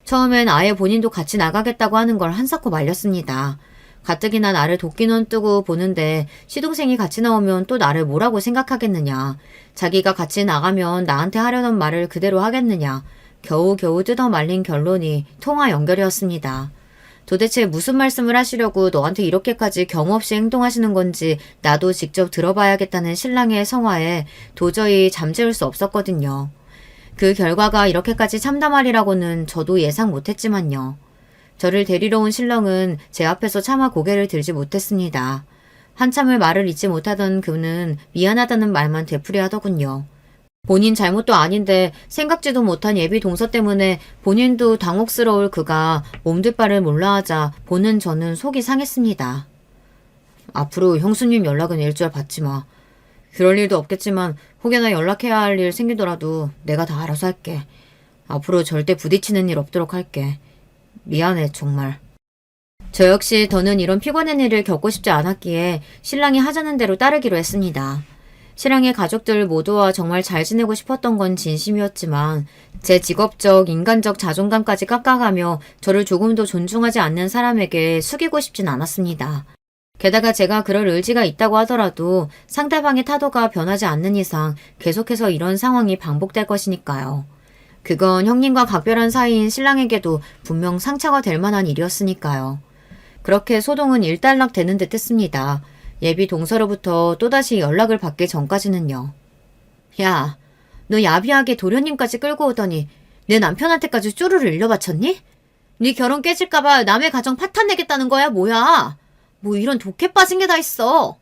처음엔 아예 본인도 같이 나가겠다고 하는 걸 한사코 말렸습니다. 가뜩이나 나를 도끼눈 뜨고 보는데 시동생이 같이 나오면 또 나를 뭐라고 생각하겠느냐. 자기가 같이 나가면 나한테 하려던 말을 그대로 하겠느냐. 겨우겨우 뜯어 말린 결론이 통화 연결이었습니다. 도대체 무슨 말씀을 하시려고 너한테 이렇게까지 경우 없이 행동하시는 건지 나도 직접 들어봐야겠다는 신랑의 성화에 도저히 잠재울 수 없었거든요. 그 결과가 이렇게까지 참담하리라고는 저도 예상 못했지만요. 저를 데리러 온 신랑은 제 앞에서 차마 고개를 들지 못했습니다. 한참을 말을 잇지 못하던 그는 미안하다는 말만 되풀이하더군요. 본인 잘못도 아닌데 생각지도 못한 예비 동서 때문에 본인도 당혹스러울 그가 몸둘 바를 몰라하자 보는 저는 속이 상했습니다. 앞으로 형수님 연락은 일절 받지 마. 그럴 일도 없겠지만 혹여나 연락해야 할 일 생기더라도 내가 다 알아서 할게. 앞으로 절대 부딪히는 일 없도록 할게. 미안해 정말. 저 역시 더는 이런 피곤한 일을 겪고 싶지 않았기에 신랑이 하자는 대로 따르기로 했습니다. 신랑의 가족들 모두와 정말 잘 지내고 싶었던 건 진심이었지만 제 직업적, 인간적 자존감까지 깎아가며 저를 조금도 존중하지 않는 사람에게 숙이고 싶진 않았습니다. 게다가 제가 그럴 의지가 있다고 하더라도 상대방의 타도가 변하지 않는 이상 계속해서 이런 상황이 반복될 것이니까요. 그건 형님과 각별한 사이인 신랑에게도 분명 상처가 될 만한 일이었으니까요. 그렇게 소동은 일단락 되는 듯 했습니다. 예비 동서로부터 또다시 연락을 받기 전까지는요. 야, 너 야비하게 도련님까지 끌고 오더니 내 남편한테까지 쪼르르 일러바쳤니? 네 결혼 깨질까봐 남의 가정 파탄내겠다는 거야 뭐야? 뭐 이런 독해 빠진 게 다 있어.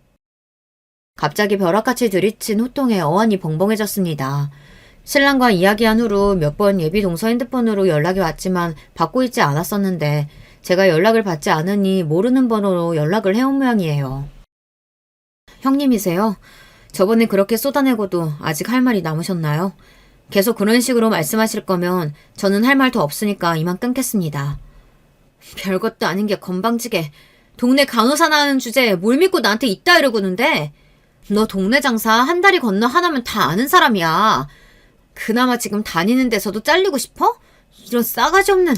갑자기 벼락같이 들이친 호통에 어안이 벙벙해졌습니다. 신랑과 이야기한 후로 몇 번 예비 동서 핸드폰으로 연락이 왔지만 받고 있지 않았었는데 제가 연락을 받지 않으니 모르는 번호로 연락을 해온 모양이에요. 형님이세요? 저번에 그렇게 쏟아내고도 아직 할 말이 남으셨나요? 계속 그런 식으로 말씀하실 거면 저는 할 말 더 없으니까 이만 끊겠습니다. 별것도 아닌 게 건방지게 동네 간호사 나가는 주제에 뭘 믿고 나한테 있다 이러고는데 너 동네 장사 한 다리 건너 하나면 다 아는 사람이야. 그나마 지금 다니는 데서도 잘리고 싶어? 이런 싸가지 없는...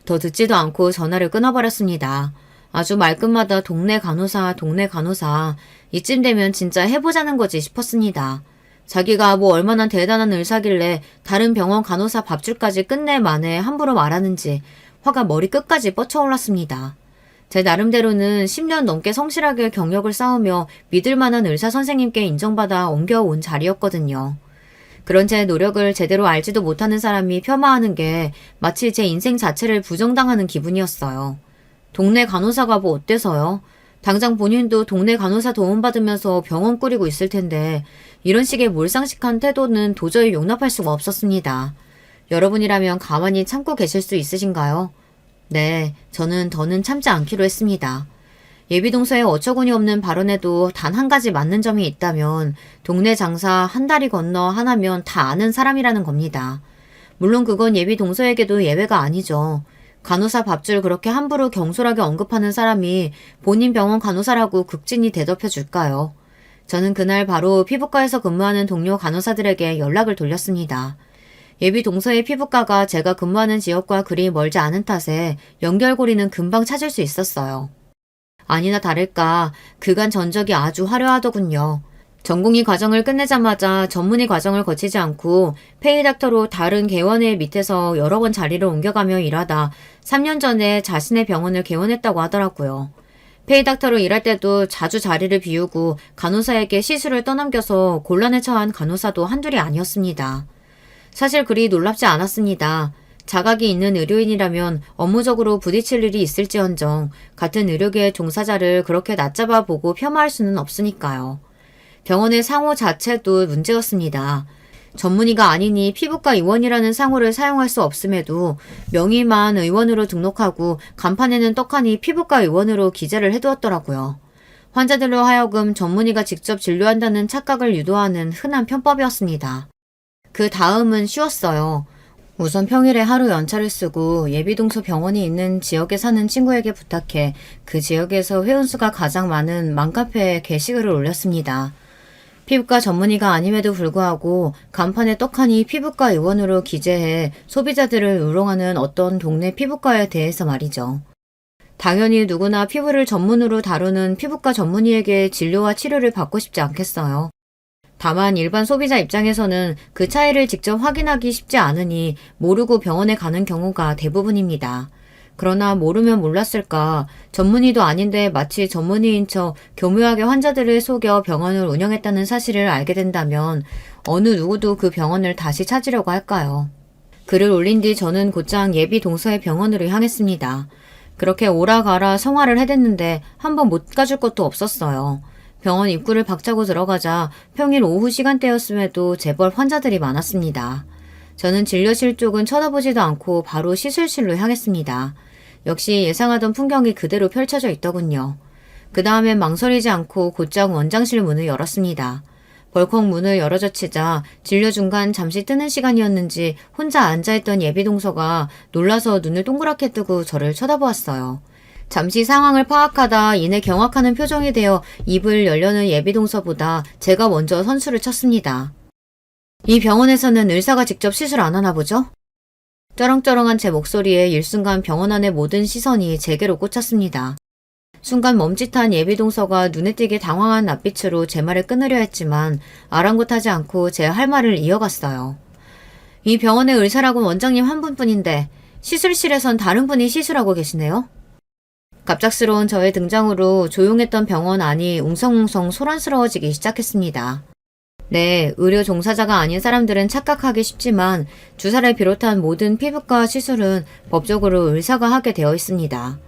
더 듣지도 않고 전화를 끊어버렸습니다. 아주 말끝마다 동네 간호사, 동네 간호사. 이쯤 되면 진짜 해보자는 거지 싶었습니다. 자기가 뭐 얼마나 대단한 의사길래 다른 병원 간호사 밥줄까지 끝내 만에 함부로 말하는지 화가 머리 끝까지 뻗쳐올랐습니다. 제 나름대로는 10년 넘게 성실하게 경력을 쌓으며 믿을 만한 의사 선생님께 인정받아 옮겨온 자리였거든요. 그런 제 노력을 제대로 알지도 못하는 사람이 폄하하는 게 마치 제 인생 자체를 부정당하는 기분이었어요. 동네 간호사가 뭐 어때서요? 당장 본인도 동네 간호사 도움받으면서 병원 꾸리고 있을 텐데 이런 식의 몰상식한 태도는 도저히 용납할 수가 없었습니다. 여러분이라면 가만히 참고 계실 수 있으신가요? 네, 저는 더는 참지 않기로 했습니다. 예비동서의 어처구니 없는 발언에도 단 한 가지 맞는 점이 있다면 동네 장사 한 다리 건너 하나면 다 아는 사람이라는 겁니다. 물론 그건 예비동서에게도 예외가 아니죠. 간호사 밥줄 그렇게 함부로 경솔하게 언급하는 사람이 본인 병원 간호사라고 극진히 대접해 줄까요? 저는 그날 바로 피부과에서 근무하는 동료 간호사들에게 연락을 돌렸습니다. 예비 동서의 피부과가 제가 근무하는 지역과 그리 멀지 않은 탓에 연결고리는 금방 찾을 수 있었어요. 아니나 다를까 그간 전적이 아주 화려하더군요. 전공의 과정을 끝내자마자 전문의 과정을 거치지 않고 페이닥터로 다른 개원회 밑에서 여러 번 자리를 옮겨가며 일하다 3년 전에 자신의 병원을 개원했다고 하더라고요. 페이닥터로 일할 때도 자주 자리를 비우고 간호사에게 시술을 떠넘겨서 곤란에 처한 간호사도 한둘이 아니었습니다. 사실 그리 놀랍지 않았습니다. 자각이 있는 의료인이라면 업무적으로 부딪힐 일이 있을지언정 같은 의료계의 종사자를 그렇게 낮잡아 보고 폄하할 수는 없으니까요. 병원의 상호 자체도 문제였습니다. 전문의가 아니니 피부과 의원이라는 상호를 사용할 수 없음에도 명의만 의원으로 등록하고 간판에는 떡하니 피부과 의원으로 기재를 해두었더라고요. 환자들로 하여금 전문의가 직접 진료한다는 착각을 유도하는 흔한 편법이었습니다. 그 다음은 쉬웠어요. 우선 평일에 하루 연차를 쓰고 예비동서 병원이 있는 지역에 사는 친구에게 부탁해 그 지역에서 회원수가 가장 많은 맘카페에 게시글을 올렸습니다. 피부과 전문의가 아님에도 불구하고 간판에 떡하니 피부과 의원으로 기재해 소비자들을 우롱하는 어떤 동네 피부과에 대해서 말이죠. 당연히 누구나 피부를 전문으로 다루는 피부과 전문의에게 진료와 치료를 받고 싶지 않겠어요. 다만 일반 소비자 입장에서는 그 차이를 직접 확인하기 쉽지 않으니 모르고 병원에 가는 경우가 대부분입니다. 그러나 모르면 몰랐을까 전문의도 아닌데 마치 전문의인 척 교묘하게 환자들을 속여 병원을 운영했다는 사실을 알게 된다면 어느 누구도 그 병원을 다시 찾으려고 할까요? 글을 올린 뒤 저는 곧장 예비 동서의 병원으로 향했습니다. 그렇게 오라가라 성화를 해댔는데 한번 못 가줄 것도 없었어요. 병원 입구를 박차고 들어가자 평일 오후 시간대였음에도 제법 환자들이 많았습니다. 저는 진료실 쪽은 쳐다보지도 않고 바로 시술실로 향했습니다. 역시 예상하던 풍경이 그대로 펼쳐져 있더군요. 그 다음엔 망설이지 않고 곧장 원장실 문을 열었습니다. 벌컥 문을 열어젖히자 진료 중간 잠시 뜨는 시간이었는지 혼자 앉아있던 예비동서가 놀라서 눈을 동그랗게 뜨고 저를 쳐다보았어요. 잠시 상황을 파악하다 이내 경악하는 표정이 되어 입을 열려는 예비동서보다 제가 먼저 선수를 쳤습니다. 이 병원에서는 의사가 직접 시술 안 하나 보죠? 쩌렁쩌렁한 제 목소리에 일순간 병원 안의 모든 시선이 제게로 꽂혔습니다. 순간 멈칫한 예비동서가 눈에 띄게 당황한 낯빛으로 제 말을 끊으려 했지만 아랑곳하지 않고 제 할 말을 이어갔어요. 이 병원의 의사라곤 원장님 한 분뿐인데 시술실에선 다른 분이 시술하고 계시네요? 갑작스러운 저의 등장으로 조용했던 병원 안이 웅성웅성 소란스러워지기 시작했습니다. 네, 의료 종사자가 아닌 사람들은 착각하기 쉽지만 주사를 비롯한 모든 피부과 시술은 법적으로 의사가 하게 되어 있습니다.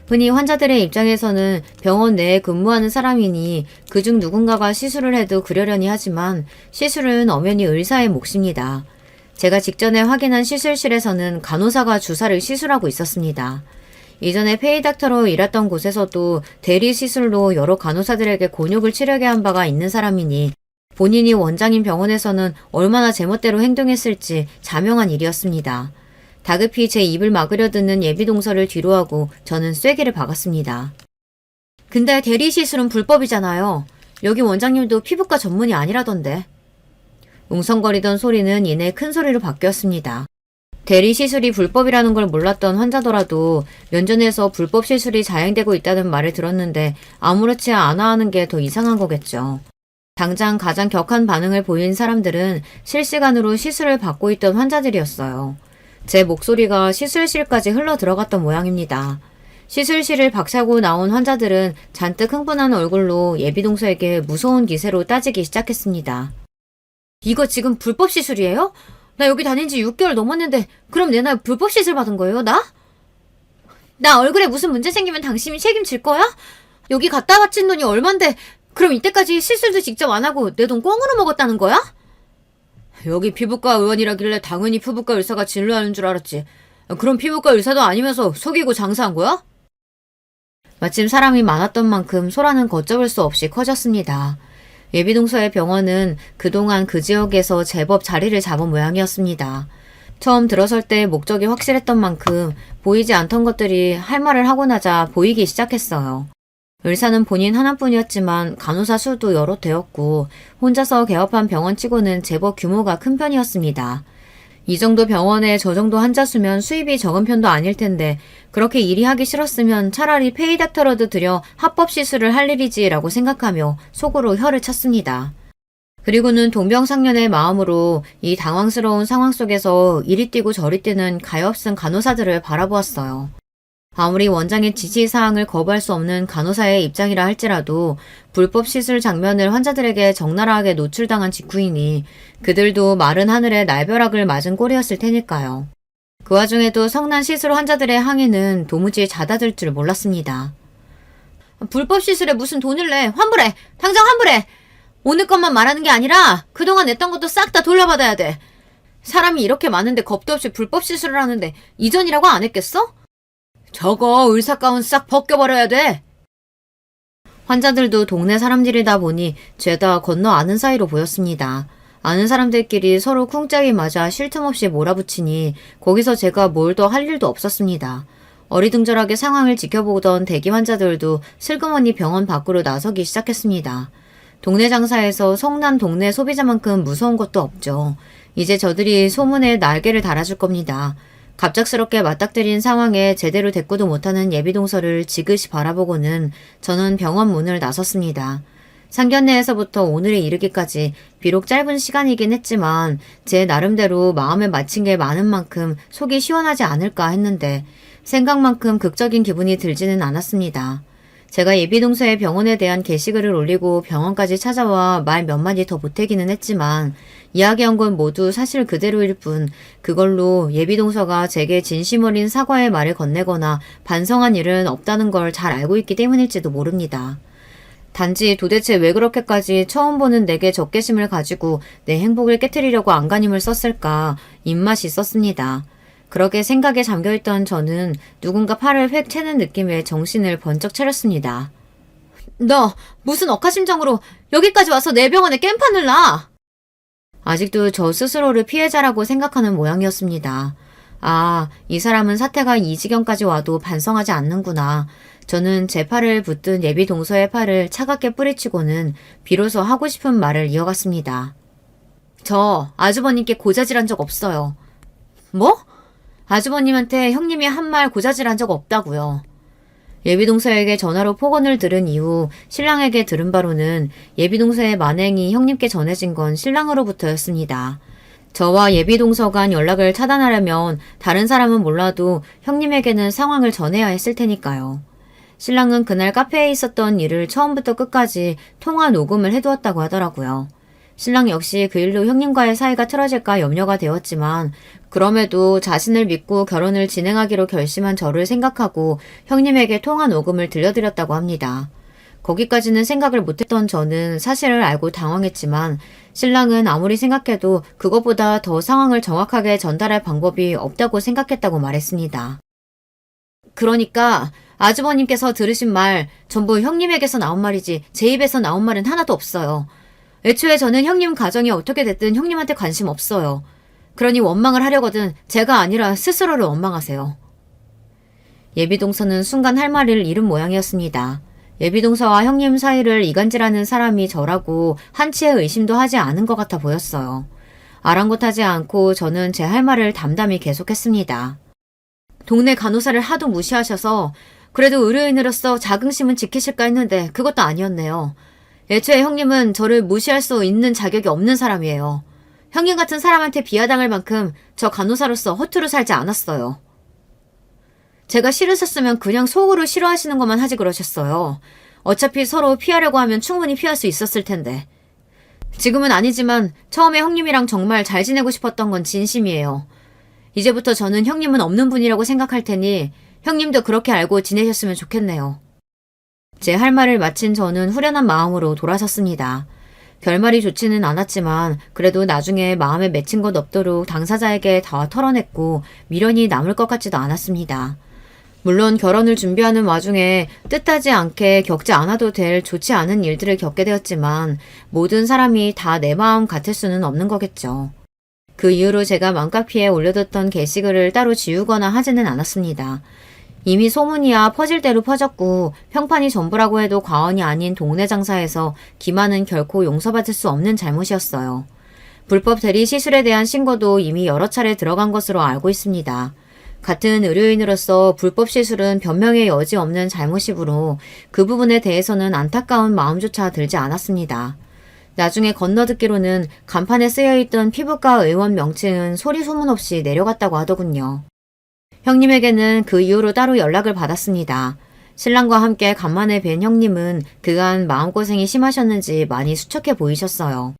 흔히 환자들의 입장에서는 병원 내에 근무하는 사람이니 그중 누군가가 시술을 해도 그러려니 하지만 시술은 엄연히 의사의 몫입니다. 제가 직전에 확인한 시술실에서는 간호사가 주사를 시술하고 있었습니다. 이전에 페이닥터로 일했던 곳에서도 대리 시술로 여러 간호사들에게 곤욕을 치르게 한 바가 있는 사람이니 본인이 원장인 병원에서는 얼마나 제멋대로 행동했을지 자명한 일이었습니다. 다급히 제 입을 막으려 드는 예비동서를 뒤로하고 저는 쐐기를 박았습니다. 근데 대리 시술은 불법이잖아요. 여기 원장님도 피부과 전문이 아니라던데. 웅성거리던 소리는 이내 큰 소리로 바뀌었습니다. 대리 시술이 불법이라는 걸 몰랐던 환자더라도 면전에서 불법 시술이 자행되고 있다는 말을 들었는데 아무렇지 않아 하는 게 더 이상한 거겠죠. 당장 가장 격한 반응을 보인 사람들은 실시간으로 시술을 받고 있던 환자들이었어요. 제 목소리가 시술실까지 흘러 들어갔던 모양입니다. 시술실을 박차고 나온 환자들은 잔뜩 흥분한 얼굴로 예비동서에게 무서운 기세로 따지기 시작했습니다. 이거 지금 불법 시술이에요? 나 여기 다닌 지 6개월 넘었는데 그럼 내나 불법 시술 받은 거예요, 나? 나 얼굴에 무슨 문제 생기면 당신이 책임질 거야? 여기 갖다 바친 돈이 얼만데 그럼 이때까지 시술도 직접 안 하고 내 돈 꽁으로 먹었다는 거야? 여기 피부과 의원이라길래 당연히 피부과 의사가 진료하는 줄 알았지. 그럼 피부과 의사도 아니면서 속이고 장사한 거야? 마침 사람이 많았던 만큼 소란은 걷잡을 수 없이 커졌습니다. 예비동서의 병원은 그동안 그 지역에서 제법 자리를 잡은 모양이었습니다. 처음 들어설 때 목적이 확실했던 만큼 보이지 않던 것들이 할 말을 하고 나자 보이기 시작했어요. 의사는 본인 하나뿐이었지만 간호사 수도 여러 되었고 혼자서 개업한 병원치고는 제법 규모가 큰 편이었습니다. 이 정도 병원에 저 정도 환자 수면 수입이 적은 편도 아닐 텐데 그렇게 일이 하기 싫었으면 차라리 페이닥터라도 들여 합법 시술을 할 일이지라고 생각하며 속으로 혀를 쳤습니다. 그리고는 동병상련의 마음으로 이 당황스러운 상황 속에서 이리 뛰고 저리 뛰는 가엾은 간호사들을 바라보았어요. 아무리 원장의 지시사항을 거부할 수 없는 간호사의 입장이라 할지라도 불법 시술 장면을 환자들에게 적나라하게 노출당한 직후이니 그들도 마른 하늘에 날벼락을 맞은 꼴이었을 테니까요. 그 와중에도 성난 시술 환자들의 항의는 도무지 잦아들 줄 몰랐습니다. 불법 시술에 무슨 돈을 내? 환불해! 당장 환불해! 오늘 것만 말하는 게 아니라 그동안 냈던 것도 싹 다 돌려받아야 돼. 사람이 이렇게 많은데 겁도 없이 불법 시술을 하는데 이전이라고 안 했겠어? 저거 의사 가운 싹 벗겨버려야 돼. 환자들도 동네 사람들이다 보니 죄다 건너 아는 사이로 보였습니다. 아는 사람들끼리 서로 쿵짝이 맞아 쉴 틈 없이 몰아붙이니 거기서 제가 뭘 더 할 일도 없었습니다. 어리둥절하게 상황을 지켜보던 대기 환자들도 슬그머니 병원 밖으로 나서기 시작했습니다. 동네 장사에서 성난 동네 소비자만큼 무서운 것도 없죠. 이제 저들이 소문에 날개를 달아줄 겁니다. 갑작스럽게 맞닥뜨린 상황에 제대로 대꾸도 못하는 예비동서를 지그시 바라보고는 저는 병원 문을 나섰습니다. 상견례에서부터 오늘에 이르기까지 비록 짧은 시간이긴 했지만 제 나름대로 마음에 맞힌 게 많은 만큼 속이 시원하지 않을까 했는데 생각만큼 극적인 기분이 들지는 않았습니다. 제가 예비동서의 병원에 대한 게시글을 올리고 병원까지 찾아와 말 몇 마디 더 보태기는 했지만 이야기한 건 모두 사실 그대로일 뿐 그걸로 예비동서가 제게 진심 어린 사과의 말을 건네거나 반성한 일은 없다는 걸 잘 알고 있기 때문일지도 모릅니다. 단지 도대체 왜 그렇게까지 처음 보는 내게 적개심을 가지고 내 행복을 깨트리려고 안간힘을 썼을까 입맛이 있었습니다. 그렇게 생각에 잠겨있던 저는 누군가 팔을 획 채는 느낌에 정신을 번쩍 차렸습니다. 너 무슨 억하심정으로 여기까지 와서 내 병원에 깽판을 놔! 아직도 저 스스로를 피해자라고 생각하는 모양이었습니다. 아, 이 사람은 사태가 이 지경까지 와도 반성하지 않는구나. 저는 제 팔을 붙든 예비동서의 팔을 차갑게 뿌리치고는 비로소 하고 싶은 말을 이어갔습니다. 저 아주버님께 고자질한 적 없어요. 뭐? 아주버님한테 형님이 한 말 고자질한 적 없다고요. 예비동서에게 전화로 폭언을 들은 이후 신랑에게 들은 바로는 예비동서의 만행이 형님께 전해진 건 신랑으로부터였습니다. 저와 예비동서 간 연락을 차단하려면 다른 사람은 몰라도 형님에게는 상황을 전해야 했을 테니까요. 신랑은 그날 카페에 있었던 일을 처음부터 끝까지 통화 녹음을 해두었다고 하더라고요. 신랑 역시 그 일로 형님과의 사이가 틀어질까 염려가 되었지만 그럼에도 자신을 믿고 결혼을 진행하기로 결심한 저를 생각하고 형님에게 통화 녹음을 들려드렸다고 합니다. 거기까지는 생각을 못했던 저는 사실을 알고 당황했지만 신랑은 아무리 생각해도 그것보다 더 상황을 정확하게 전달할 방법이 없다고 생각했다고 말했습니다. 그러니까 아주버님께서 들으신 말 전부 형님에게서 나온 말이지 제 입에서 나온 말은 하나도 없어요. 애초에 저는 형님 가정이 어떻게 됐든 형님한테 관심 없어요. 그러니 원망을 하려거든 제가 아니라 스스로를 원망하세요. 예비동서는 순간 할 말을 잃은 모양이었습니다. 예비동서와 형님 사이를 이간질하는 사람이 저라고 한치의 의심도 하지 않은 것 같아 보였어요. 아랑곳하지 않고 저는 제 할 말을 담담히 계속했습니다. 동네 간호사를 하도 무시하셔서 그래도 의료인으로서 자긍심은 지키실까 했는데 그것도 아니었네요. 애초에 형님은 저를 무시할 수 있는 자격이 없는 사람이에요. 형님 같은 사람한테 비하당할 만큼 저 간호사로서 허투루 살지 않았어요. 제가 싫으셨으면 그냥 속으로 싫어하시는 것만 하지 그러셨어요. 어차피 서로 피하려고 하면 충분히 피할 수 있었을 텐데. 지금은 아니지만 처음에 형님이랑 정말 잘 지내고 싶었던 건 진심이에요. 이제부터 저는 형님은 없는 분이라고 생각할 테니 형님도 그렇게 알고 지내셨으면 좋겠네요. 제 할 말을 마친 저는 후련한 마음으로 돌아섰습니다. 결말이 좋지는 않았지만 그래도 나중에 마음에 맺힌 것 없도록 당사자에게 다 털어냈고 미련이 남을 것 같지도 않았습니다. 물론 결혼을 준비하는 와중에 뜻하지 않게 겪지 않아도 될 좋지 않은 일들을 겪게 되었지만 모든 사람이 다 내 마음 같을 수는 없는 거겠죠. 그 이후로 제가 맘카페에 올려뒀던 게시글을 따로 지우거나 하지는 않았습니다. 이미 소문이야 퍼질 대로 퍼졌고 평판이 전부라고 해도 과언이 아닌 동네 장사에서 기만은 결코 용서받을 수 없는 잘못이었어요. 불법 대리 시술에 대한 신고도 이미 여러 차례 들어간 것으로 알고 있습니다. 같은 의료인으로서 불법 시술은 변명의 여지 없는 잘못이므로 그 부분에 대해서는 안타까운 마음조차 들지 않았습니다. 나중에 건너듣기로는 간판에 쓰여있던 피부과 의원 명칭은 소리 소문 없이 내려갔다고 하더군요. 형님에게는 그 이후로 따로 연락을 받았습니다. 신랑과 함께 간만에 뵌 형님은 그간 마음고생이 심하셨는지 많이 수척해 보이셨어요.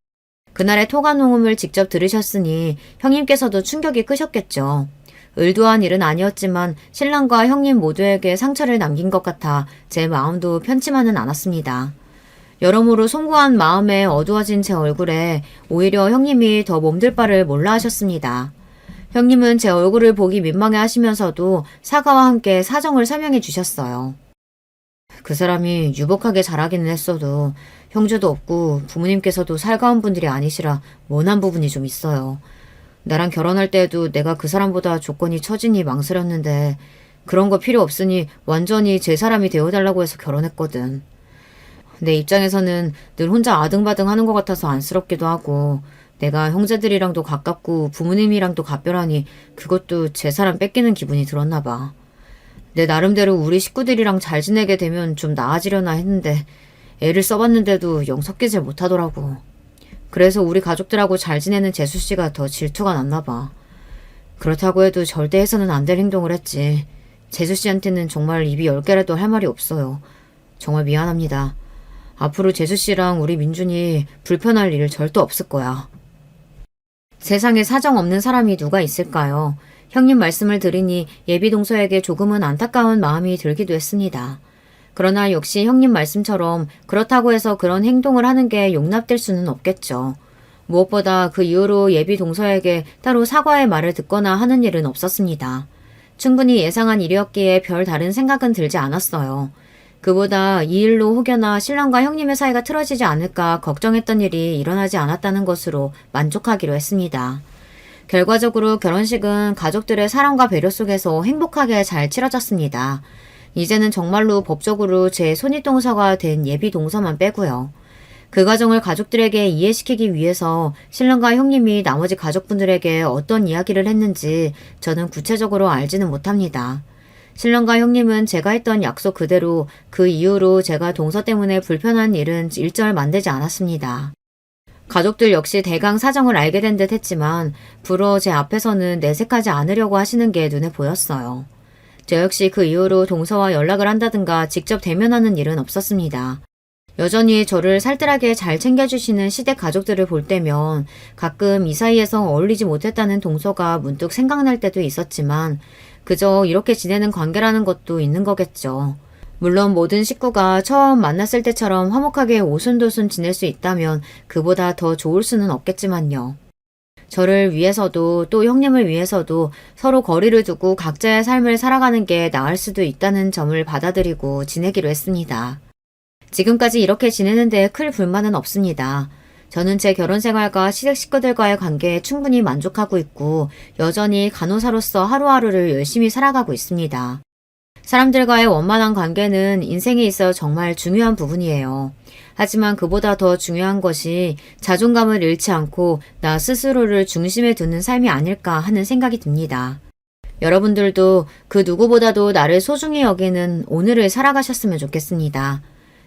그날의 토간 녹음을 직접 들으셨으니 형님께서도 충격이 크셨겠죠. 의도한 일은 아니었지만 신랑과 형님 모두에게 상처를 남긴 것 같아 제 마음도 편치만은 않았습니다. 여러모로 송구한 마음에 어두워진 제 얼굴에 오히려 형님이 더 몸둘 바를 몰라 하셨습니다. 형님은 제 얼굴을 보기 민망해 하시면서도 사과와 함께 사정을 설명해 주셨어요. 그 사람이 유복하게 자라기는 했어도 형제도 없고 부모님께서도 살가운 분들이 아니시라 원한 부분이 좀 있어요. 나랑 결혼할 때에도 내가 그 사람보다 조건이 처지니 망설였는데 그런 거 필요 없으니 완전히 제 사람이 되어달라고 해서 결혼했거든. 내 입장에서는 늘 혼자 아등바등 하는 것 같아서 안쓰럽기도 하고 내가 형제들이랑도 가깝고 부모님이랑도 각별하니 그것도 제 사람 뺏기는 기분이 들었나 봐. 내 나름대로 우리 식구들이랑 잘 지내게 되면 좀 나아지려나 했는데 애를 써봤는데도 영 섞이질 못하더라고. 그래서 우리 가족들하고 잘 지내는 재수씨가 더 질투가 났나 봐. 그렇다고 해도 절대 해서는 안 될 행동을 했지. 재수씨한테는 정말 입이 10개라도 할 말이 없어요. 정말 미안합니다. 앞으로 재수씨랑 우리 민준이 불편할 일 절대 없을 거야. 세상에 사정 없는 사람이 누가 있을까요? 형님 말씀을 들으니 예비동서에게 조금은 안타까운 마음이 들기도 했습니다. 그러나 역시 형님 말씀처럼 그렇다고 해서 그런 행동을 하는 게 용납될 수는 없겠죠. 무엇보다 그 이후로 예비 동서에게 따로 사과의 말을 듣거나 하는 일은 없었습니다. 충분히 예상한 일이었기에 별 다른 생각은 들지 않았어요. 그보다 이 일로 혹여나 신랑과 형님의 사이가 틀어지지 않을까 걱정했던 일이 일어나지 않았다는 것으로 만족하기로 했습니다. 결과적으로 결혼식은 가족들의 사랑과 배려 속에서 행복하게 잘 치러졌습니다. 이제는 정말로 법적으로 제 손윗동서가 된 예비 동서만 빼고요. 그 과정을 가족들에게 이해시키기 위해서 신랑과 형님이 나머지 가족분들에게 어떤 이야기를 했는지 저는 구체적으로 알지는 못합니다. 신랑과 형님은 제가 했던 약속 그대로 그 이후로 제가 동서 때문에 불편한 일은 일절 만들지 않았습니다. 가족들 역시 대강 사정을 알게 된 듯 했지만 불어 제 앞에서는 내색하지 않으려고 하시는 게 눈에 보였어요. 저 역시 그 이후로 동서와 연락을 한다든가 직접 대면하는 일은 없었습니다. 여전히 저를 살뜰하게 잘 챙겨주시는 시댁 가족들을 볼 때면 가끔 이 사이에서 어울리지 못했다는 동서가 문득 생각날 때도 있었지만 그저 이렇게 지내는 관계라는 것도 있는 거겠죠. 물론 모든 식구가 처음 만났을 때처럼 화목하게 오순도순 지낼 수 있다면 그보다 더 좋을 수는 없겠지만요. 저를 위해서도 또 형님을 위해서도 서로 거리를 두고 각자의 삶을 살아가는 게 나을 수도 있다는 점을 받아들이고 지내기로 했습니다. 지금까지 이렇게 지내는데 큰 불만은 없습니다. 저는 제 결혼 생활과 시댁 식구들과의 관계에 충분히 만족하고 있고 여전히 간호사로서 하루하루를 열심히 살아가고 있습니다. 사람들과의 원만한 관계는 인생에 있어 정말 중요한 부분이에요. 하지만 그보다 더 중요한 것이 자존감을 잃지 않고 나 스스로를 중심에 두는 삶이 아닐까 하는 생각이 듭니다. 여러분들도 그 누구보다도 나를 소중히 여기는 오늘을 살아가셨으면 좋겠습니다.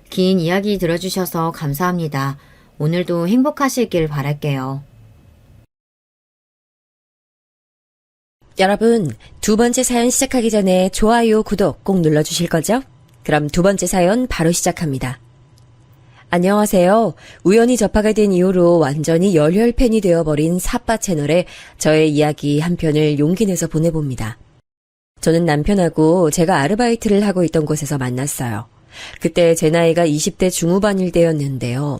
긴 이야기 들어주셔서 감사합니다. 오늘도 행복하시길 바랄게요. 여러분, 두 번째 사연 시작하기 전에 좋아요, 구독 꼭 눌러주실 거죠? 그럼 두 번째 사연 바로 시작합니다. 안녕하세요. 우연히 접하게 된 이후로 완전히 열혈 팬이 되어버린 사빠 채널에 저의 이야기 한 편을 용기 내서 보내봅니다. 저는 남편하고 제가 아르바이트를 하고 있던 곳에서 만났어요. 그때 제 나이가 20대 중후반일 때였는데요.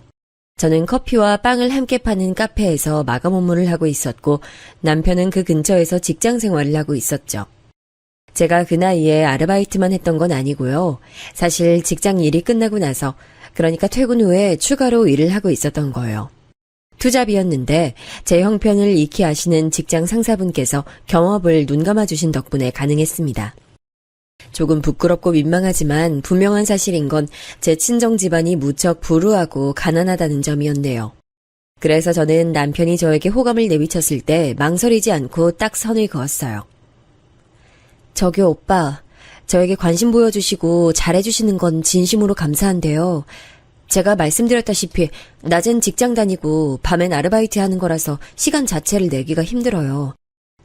저는 커피와 빵을 함께 파는 카페에서 마감 업무를 하고 있었고 남편은 그 근처에서 직장 생활을 하고 있었죠. 제가 그 나이에 아르바이트만 했던 건 아니고요. 사실 직장 일이 끝나고 나서 그러니까 퇴근 후에 추가로 일을 하고 있었던 거예요. 투잡이었는데 제 형편을 익히 아시는 직장 상사분께서 경업을 눈감아 주신 덕분에 가능했습니다. 조금 부끄럽고 민망하지만 분명한 사실인 건 제 친정 집안이 무척 불우하고 가난하다는 점이었네요. 그래서 저는 남편이 저에게 호감을 내비쳤을 때 망설이지 않고 딱 선을 그었어요. 저기요 오빠, 저에게 관심 보여주시고 잘해주시는 건 진심으로 감사한데요. 제가 말씀드렸다시피 낮엔 직장 다니고 밤엔 아르바이트 하는 거라서 시간 자체를 내기가 힘들어요.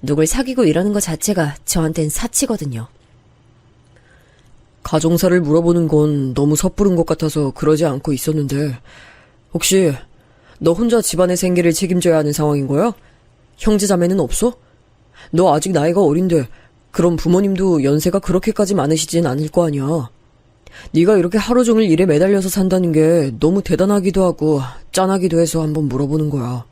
누굴 사귀고 이러는 것 자체가 저한텐 사치거든요. 가정사를 물어보는 건 너무 섣부른 것 같아서 그러지 않고 있었는데 혹시 너 혼자 집안의 생계를 책임져야 하는 상황인 거야? 형제자매는 없어? 너 아직 나이가 어린데 그럼 부모님도 연세가 그렇게까지 많으시진 않을 거 아니야. 네가 이렇게 하루 종일 일에 매달려서 산다는 게 너무 대단하기도 하고 짠하기도 해서 한번 물어보는 거야.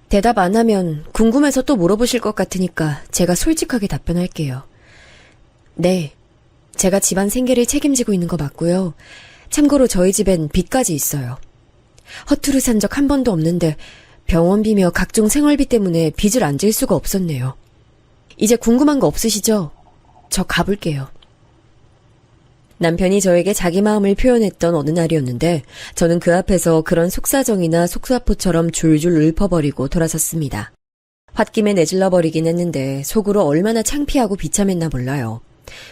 대답 안 하면 궁금해서 또 물어보실 것 같으니까 제가 솔직하게 답변할게요. 네, 제가 집안 생계를 책임지고 있는 거 맞고요. 참고로 저희 집엔 빚까지 있어요. 허투루 산 적 한 번도 없는데 병원비며 각종 생활비 때문에 빚을 안 질 수가 없었네요. 이제 궁금한 거 없으시죠? 저 가볼게요. 남편이 저에게 자기 마음을 표현했던 어느 날이었는데 저는 그 앞에서 그런 속사정이나 속사포처럼 줄줄 읊어버리고 돌아섰습니다. 홧김에 내질러버리긴 했는데 속으로 얼마나 창피하고 비참했나 몰라요.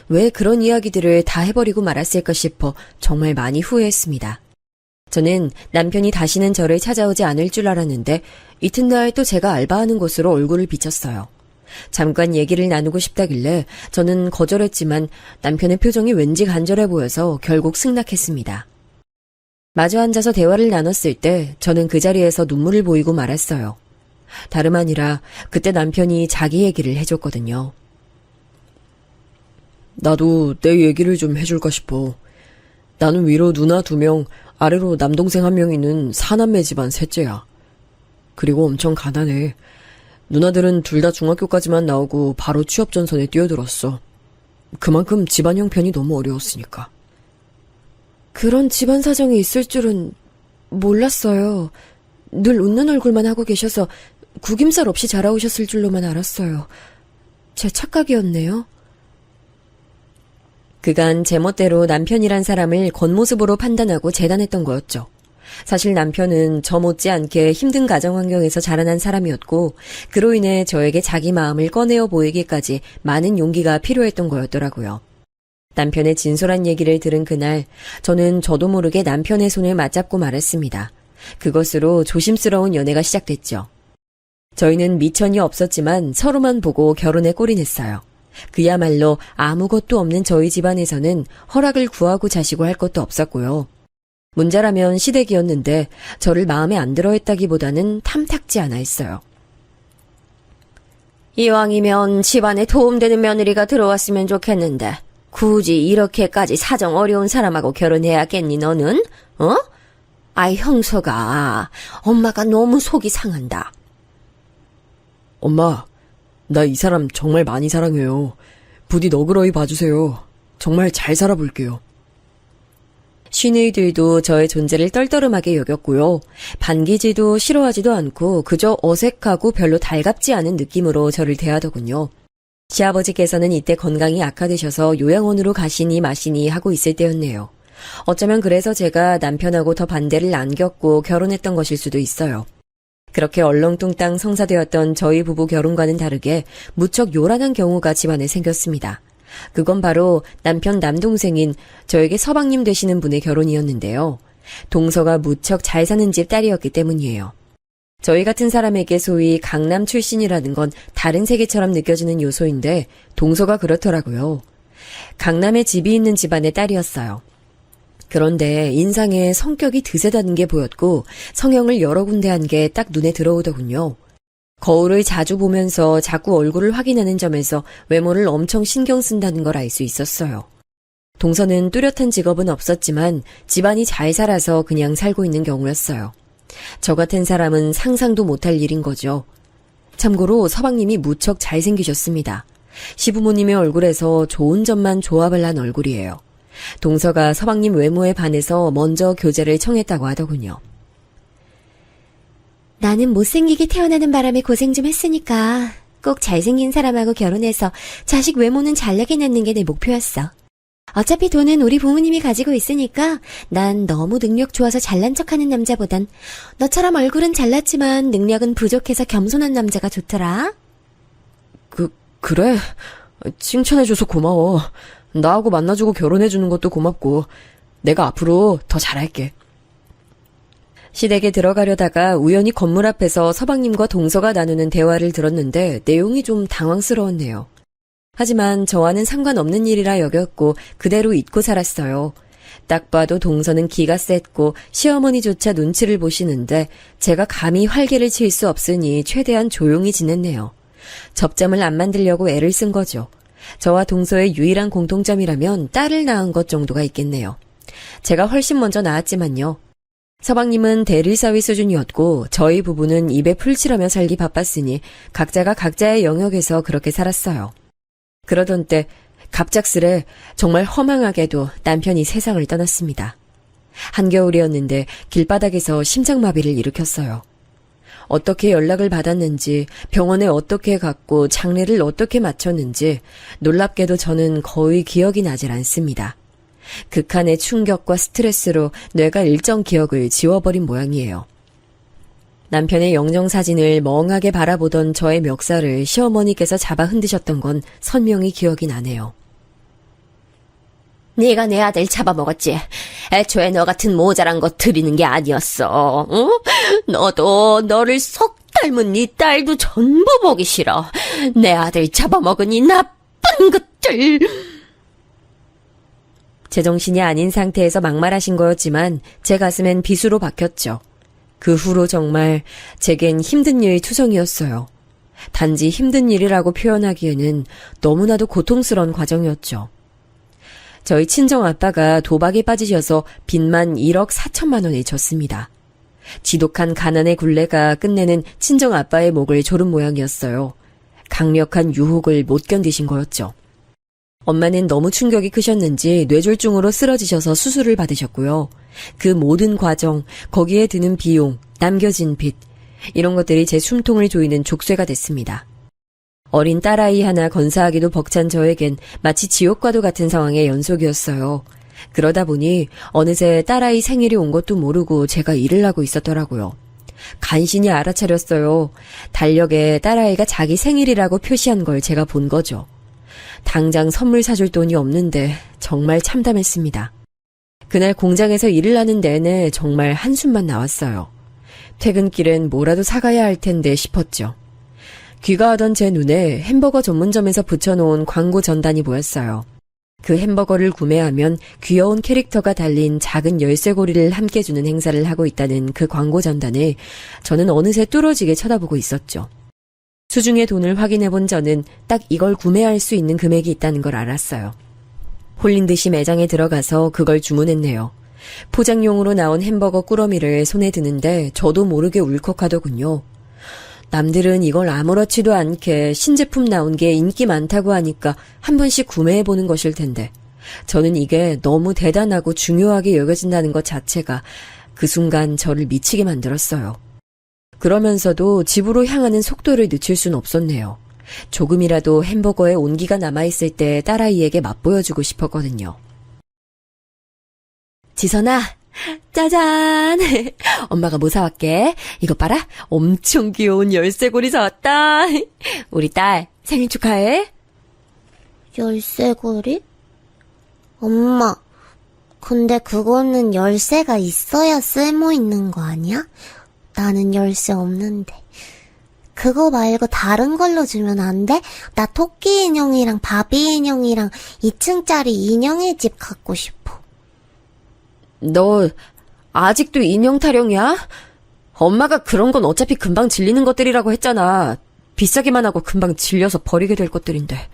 왜 그런 이야기들을 다 해버리고 말았을까 싶어 정말 많이 후회했습니다. 저는 남편이 다시는 저를 찾아오지 않을 줄 알았는데 이튿날 또 제가 알바하는 곳으로 얼굴을 비쳤어요. 잠깐 얘기를 나누고 싶다길래 저는 거절했지만 남편의 표정이 왠지 간절해 보여서 결국 승낙했습니다. 마주 앉아서 대화를 나눴을 때 저는 그 자리에서 눈물을 보이고 말았어요. 다름 아니라 그때 남편이 자기 얘기를 해줬거든요. 나도 내 얘기를 좀 해줄까 싶어. 나는 위로 누나 2명, 아래로 남동생 1명 있는 4남매 집안 셋째야. 그리고 엄청 가난해. 누나들은 둘 다 중학교까지만 나오고 바로 취업 전선에 뛰어들었어. 그만큼 집안 형편이 너무 어려웠으니까. 그런 집안 사정이 있을 줄은 몰랐어요. 늘 웃는 얼굴만 하고 계셔서 구김살 없이 자라오셨을 줄로만 알았어요. 제 착각이었네요. 그간 제멋대로 남편이란 사람을 겉모습으로 판단하고 재단했던 거였죠. 사실 남편은 저 못지않게 힘든 가정 환경에서 자라난 사람이었고 그로 인해 저에게 자기 마음을 꺼내어 보이기까지 많은 용기가 필요했던 거였더라고요. 남편의 진솔한 얘기를 들은 그날 저는 저도 모르게 남편의 손을 맞잡고 말했습니다. 그것으로 조심스러운 연애가 시작됐죠. 저희는 미천이 없었지만 서로만 보고 결혼에 골인했어요. 그야말로 아무것도 없는 저희 집안에서는 허락을 구하고 자시고 할 것도 없었고요. 문자라면 시댁이었는데 저를 마음에 안 들어 했다기보다는 탐탁지 않아 했어요. 이왕이면 집안에 도움되는 며느리가 들어왔으면 좋겠는데 굳이 이렇게까지 사정 어려운 사람하고 결혼해야겠니 너는? 어? 아이 형서가 엄마가 너무 속이 상한다. 엄마, 나 이 사람 정말 많이 사랑해요. 부디 너그러이 봐주세요. 정말 잘 살아볼게요. 시누이들도 저의 존재를 떨떠름하게 여겼고요. 반기지도 싫어하지도 않고 그저 어색하고 별로 달갑지 않은 느낌으로 저를 대하더군요. 시아버지께서는 이때 건강이 악화되셔서 요양원으로 가시니 마시니 하고 있을 때였네요. 어쩌면 그래서 제가 남편하고 더 반대를 안겼고 결혼했던 것일 수도 있어요. 그렇게 얼렁뚱땅 성사되었던 저희 부부 결혼과는 다르게 무척 요란한 경우가 집안에 생겼습니다. 그건 바로 남편 남동생인 저에게 서방님 되시는 분의 결혼이었는데요. 동서가 무척 잘 사는 집 딸이었기 때문이에요. 저희 같은 사람에게 소위 강남 출신이라는 건 다른 세계처럼 느껴지는 요소인데 동서가 그렇더라고요. 강남에 집이 있는 집안의 딸이었어요. 그런데 인상에 성격이 드세다는 게 보였고 성형을 여러 군데 한 게 딱 눈에 들어오더군요. 거울을 자주 보면서 자꾸 얼굴을 확인하는 점에서 외모를 엄청 신경 쓴다는 걸 알 수 있었어요. 동서는 뚜렷한 직업은 없었지만 집안이 잘 살아서 그냥 살고 있는 경우였어요. 저 같은 사람은 상상도 못할 일인 거죠. 참고로 서방님이 무척 잘생기셨습니다. 시부모님의 얼굴에서 좋은 점만 조합을 한 얼굴이에요. 동서가 서방님 외모에 반해서 먼저 교제를 청했다고 하더군요. 나는 못생기게 태어나는 바람에 고생 좀 했으니까 꼭 잘생긴 사람하고 결혼해서 자식 외모는 잘나게 낳는 게 내 목표였어. 어차피 돈은 우리 부모님이 가지고 있으니까 난 너무 능력 좋아서 잘난 척하는 남자보단 너처럼 얼굴은 잘났지만 능력은 부족해서 겸손한 남자가 좋더라. 그래? 칭찬해줘서 고마워. 나하고 만나주고 결혼해주는 것도 고맙고 내가 앞으로 더 잘할게. 시댁에 들어가려다가 우연히 건물 앞에서 서방님과 동서가 나누는 대화를 들었는데 내용이 좀 당황스러웠네요. 하지만 저와는 상관없는 일이라 여겼고 그대로 잊고 살았어요. 딱 봐도 동서는 기가 셌고 시어머니조차 눈치를 보시는데 제가 감히 활개를 칠 수 없으니 최대한 조용히 지냈네요. 접점을 안 만들려고 애를 쓴 거죠. 저와 동서의 유일한 공통점이라면 딸을 낳은 것 정도가 있겠네요. 제가 훨씬 먼저 낳았지만요. 서방님은 대릴사위 수준이었고 저희 부부는 입에 풀칠하며 살기 바빴으니 각자가 각자의 영역에서 그렇게 살았어요. 그러던 때 갑작스레 정말 허망하게도 남편이 세상을 떠났습니다. 한겨울이었는데 길바닥에서 심장마비를 일으켰어요. 어떻게 연락을 받았는지, 병원에 어떻게 갔고 장례를 어떻게 마쳤는지 놀랍게도 저는 거의 기억이 나질 않습니다. 극한의 충격과 스트레스로 뇌가 일정 기억을 지워버린 모양이에요. 남편의 영정사진을 멍하게 바라보던 저의 멱살을 시어머니께서 잡아 흔드셨던 건 선명히 기억이 나네요. 네가 내 아들 잡아먹었지. 애초에 너 같은 모자란 거 들이는 게 아니었어. 응? 너도 너를 속 닮은 네 딸도 전부 보기 싫어. 내 아들 잡아먹은 이 나쁜 것들. 제정신이 아닌 상태에서 막말하신 거였지만 제 가슴엔 비수로 박혔죠. 그 후로 정말 제겐 힘든 일 투성이었어요. 단지 힘든 일이라고 표현하기에는 너무나도 고통스러운 과정이었죠. 저희 친정아빠가 도박에 빠지셔서 빚만 1억 4천만 원을 졌습니다. 지독한 가난의 굴레가 끝내는 친정아빠의 목을 조른 모양이었어요. 강력한 유혹을 못 견디신 거였죠. 엄마는 너무 충격이 크셨는지 뇌졸중으로 쓰러지셔서 수술을 받으셨고요. 그 모든 과정, 거기에 드는 비용, 남겨진 빚, 이런 것들이 제 숨통을 조이는 족쇄가 됐습니다. 어린 딸아이 하나 건사하기도 벅찬 저에겐 마치 지옥과도 같은 상황의 연속이었어요. 그러다 보니 어느새 딸아이 생일이 온 것도 모르고 제가 일을 하고 있었더라고요. 간신히 알아차렸어요. 달력에 딸아이가 자기 생일이라고 표시한 걸 제가 본 거죠. 당장 선물 사줄 돈이 없는데 정말 참담했습니다. 그날 공장에서 일을 하는 내내 정말 한숨만 나왔어요. 퇴근길엔 뭐라도 사가야 할 텐데 싶었죠. 귀가하던 제 눈에 햄버거 전문점에서 붙여놓은 광고 전단이 보였어요. 그 햄버거를 구매하면 귀여운 캐릭터가 달린 작은 열쇠고리를 함께 주는 행사를 하고 있다는 그 광고 전단을 저는 어느새 뚫어지게 쳐다보고 있었죠. 수중의 돈을 확인해본 저는 딱 이걸 구매할 수 있는 금액이 있다는 걸 알았어요. 홀린 듯이 매장에 들어가서 그걸 주문했네요. 포장용으로 나온 햄버거 꾸러미를 손에 드는데 저도 모르게 울컥하더군요. 남들은 이걸 아무렇지도 않게 신제품 나온 게 인기 많다고 하니까 한 번씩 구매해보는 것일 텐데 저는 이게 너무 대단하고 중요하게 여겨진다는 것 자체가 그 순간 저를 미치게 만들었어요. 그러면서도 집으로 향하는 속도를 늦출 순 없었네요. 조금이라도 햄버거에 온기가 남아있을 때 딸아이에게 맛보여주고 싶었거든요. 지선아, 짜잔! 엄마가 뭐 사왔게? 이거 봐라. 엄청 귀여운 열쇠고리 사왔다. 우리 딸 생일 축하해. 열쇠고리? 엄마, 근데 그거는 열쇠가 있어야 쓸모 있는 거 아니야? 나는 열쇠 없는데. 그거 말고 다른 걸로 주면 안 돼? 나 토끼 인형이랑 바비 인형이랑 2층짜리 인형의 집 갖고 싶어. 너 아직도 인형 타령이야? 엄마가 그런 건 어차피 금방 질리는 것들이라고 했잖아. 비싸기만 하고 금방 질려서 버리게 될 것들인데.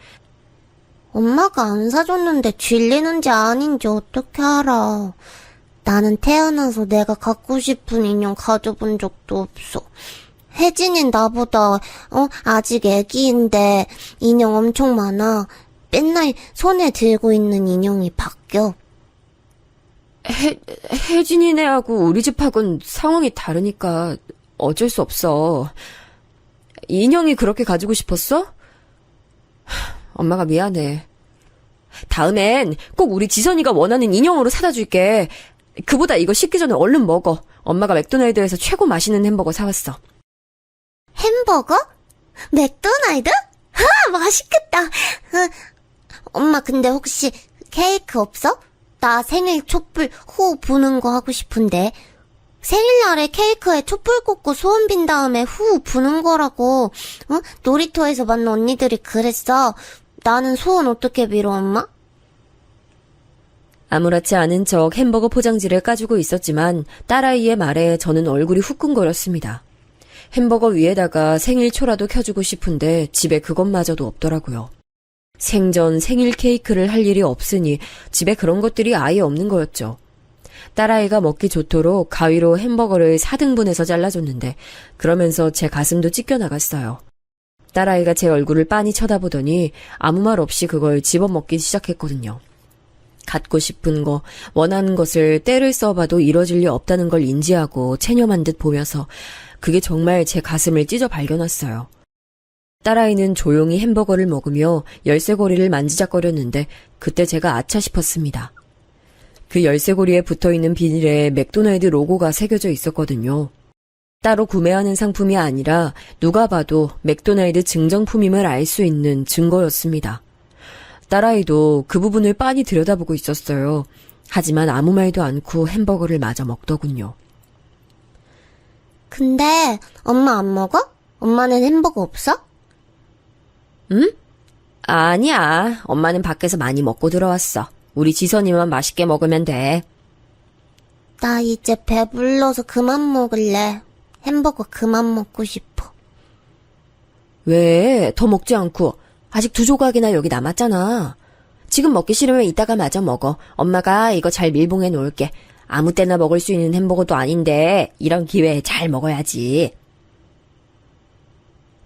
엄마가 안 사줬는데 질리는지 아닌지 어떻게 알아. 나는 태어나서 내가 갖고 싶은 인형 가져본 적도 없어. 혜진이 나보다 아직 애기인데 인형 엄청 많아. 맨날 손에 들고 있는 인형이 바뀌어. 혜진이네하고 우리 집하고는 상황이 다르니까 어쩔 수 없어. 인형이 그렇게 가지고 싶었어? 엄마가 미안해. 다음엔 꼭 우리 지선이가 원하는 인형으로 사다 줄게. 그보다 이거 식기 전에 얼른 먹어. 엄마가 맥도날드에서 최고 맛있는 햄버거 사왔어. 햄버거? 맥도날드? 맛있겠다. 엄마, 근데 혹시 케이크 없어? 나 생일 촛불 후 부는 거 하고 싶은데. 생일날에 케이크에 촛불 꽂고 소원 빈 다음에 후 부는 거라고. 놀이터에서 만난 언니들이 그랬어. 나는 소원 어떻게 빌어, 엄마? 아무렇지 않은 척 햄버거 포장지를 까주고 있었지만 딸아이의 말에 저는 얼굴이 후끈거렸습니다. 햄버거 위에다가 생일 초라도 켜주고 싶은데 집에 그것마저도 없더라고요. 생전 생일 케이크를 할 일이 없으니 집에 그런 것들이 아예 없는 거였죠. 딸아이가 먹기 좋도록 가위로 햄버거를 4등분해서 잘라줬는데 그러면서 제 가슴도 찢겨나갔어요. 딸아이가 제 얼굴을 빤히 쳐다보더니 아무 말 없이 그걸 집어먹기 시작했거든요. 갖고 싶은 거, 원하는 것을 때를 써봐도 이뤄질 리 없다는 걸 인지하고 체념한 듯 보면서 그게 정말 제 가슴을 찢어 발견했어요. 딸아이는 조용히 햄버거를 먹으며 열쇠고리를 만지작거렸는데 그때 제가 아차 싶었습니다. 그 열쇠고리에 붙어있는 비닐에 맥도날드 로고가 새겨져 있었거든요. 따로 구매하는 상품이 아니라 누가 봐도 맥도날드 증정품임을 알 수 있는 증거였습니다. 딸아이도 그 부분을 빤히 들여다보고 있었어요. 하지만 아무 말도 않고 햄버거를 마저 먹더군요. 근데 엄마 안 먹어? 엄마는 햄버거 없어? 응? 아니야. 엄마는 밖에서 많이 먹고 들어왔어. 우리 지선이만 맛있게 먹으면 돼. 나 이제 배불러서 그만 먹을래. 햄버거 그만 먹고 싶어. 왜? 더 먹지 않고. 아직 2조각이나 여기 남았잖아. 지금 먹기 싫으면 이따가 마저 먹어. 엄마가 이거 잘 밀봉해 놓을게. 아무 때나 먹을 수 있는 햄버거도 아닌데 이런 기회에 잘 먹어야지.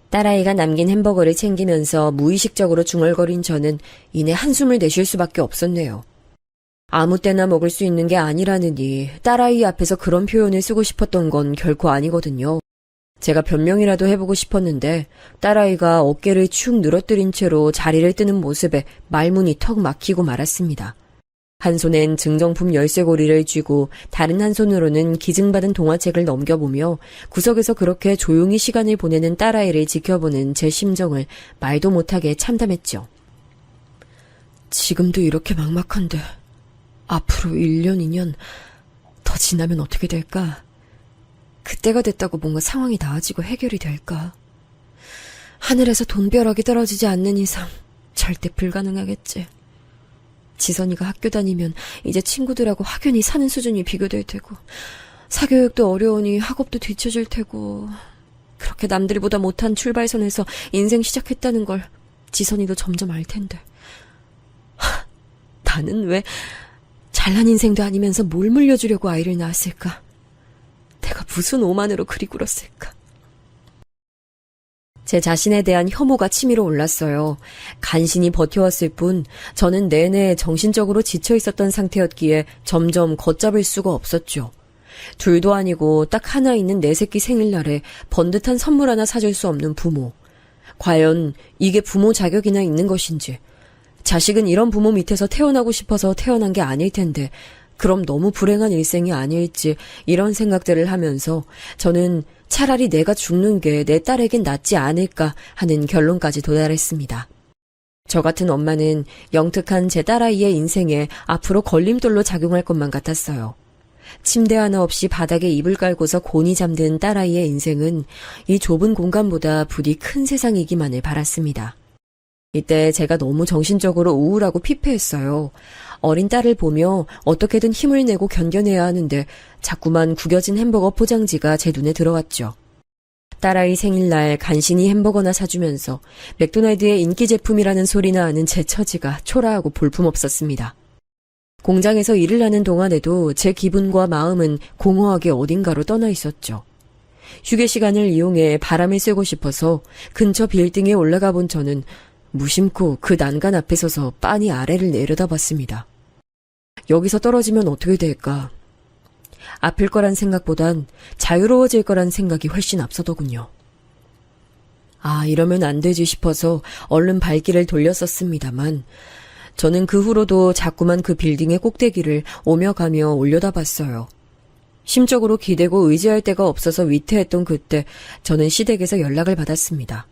딸아이가 남긴 햄버거를 챙기면서 무의식적으로 중얼거린 저는 이내 한숨을 내쉴 수밖에 없었네요. 아무 때나 먹을 수 있는 게 아니라느니 딸아이 앞에서 그런 표현을 쓰고 싶었던 건 결코 아니거든요. 제가 변명이라도 해보고 싶었는데 딸아이가 어깨를 축 늘어뜨린 채로 자리를 뜨는 모습에 말문이 턱 막히고 말았습니다. 한 손엔 증정품 열쇠고리를 쥐고 다른 한 손으로는 기증받은 동화책을 넘겨보며 구석에서 그렇게 조용히 시간을 보내는 딸아이를 지켜보는 제 심정을 말도 못하게 참담했죠. 지금도 이렇게 막막한데 앞으로 1년, 2년 더 지나면 어떻게 될까? 그때가 됐다고 뭔가 상황이 나아지고 해결이 될까? 하늘에서 돈벼락이 떨어지지 않는 이상 절대 불가능하겠지. 지선이가 학교 다니면 이제 친구들하고 확연히 사는 수준이 비교될 테고 사교육도 어려우니 학업도 뒤처질 테고 그렇게 남들보다 못한 출발선에서 인생 시작했다는 걸 지선이도 점점 알 텐데 나는 왜 잘난 인생도 아니면서 뭘 물려주려고 아이를 낳았을까? 내가 무슨 오만으로 그리 굴었을까? 제 자신에 대한 혐오가 치밀어 올랐어요. 간신히 버텨왔을 뿐 저는 내내 정신적으로 지쳐 있었던 상태였기에 점점 걷잡을 수가 없었죠. 둘도 아니고 딱 하나 있는 내 새끼 생일날에 번듯한 선물 하나 사줄 수 없는 부모. 과연 이게 부모 자격이나 있는 것인지, 자식은 이런 부모 밑에서 태어나고 싶어서 태어난 게 아닐 텐데 그럼 너무 불행한 일생이 아닐지 이런 생각들을 하면서 저는 차라리 내가 죽는 게 내 딸에겐 낫지 않을까 하는 결론까지 도달했습니다. 저 같은 엄마는 영특한 제 딸아이의 인생에 앞으로 걸림돌로 작용할 것만 같았어요. 침대 하나 없이 바닥에 이불 깔고서 곤히 잠든 딸아이의 인생은 이 좁은 공간보다 부디 큰 세상이기만을 바랐습니다. 이때 제가 너무 정신적으로 우울하고 피폐했어요. 어린 딸을 보며 어떻게든 힘을 내고 견뎌내야 하는데 자꾸만 구겨진 햄버거 포장지가 제 눈에 들어왔죠. 딸아이 생일날 간신히 햄버거나 사주면서 맥도날드의 인기 제품이라는 소리나 하는 제 처지가 초라하고 볼품없었습니다. 공장에서 일을 하는 동안에도 제 기분과 마음은 공허하게 어딘가로 떠나 있었죠. 휴게 시간을 이용해 바람을 쐬고 싶어서 근처 빌딩에 올라가 본 저는 무심코 그 난간 앞에 서서 빤히 아래를 내려다봤습니다. 여기서 떨어지면 어떻게 될까? 아플 거란 생각보단 자유로워질 거란 생각이 훨씬 앞서더군요. 아, 이러면 안 되지 싶어서 얼른 발길을 돌렸었습니다만 저는 그 후로도 자꾸만 그 빌딩의 꼭대기를 오며 가며 올려다봤어요. 심적으로 기대고 의지할 데가 없어서 위태했던 그때 저는 시댁에서 연락을 받았습니다.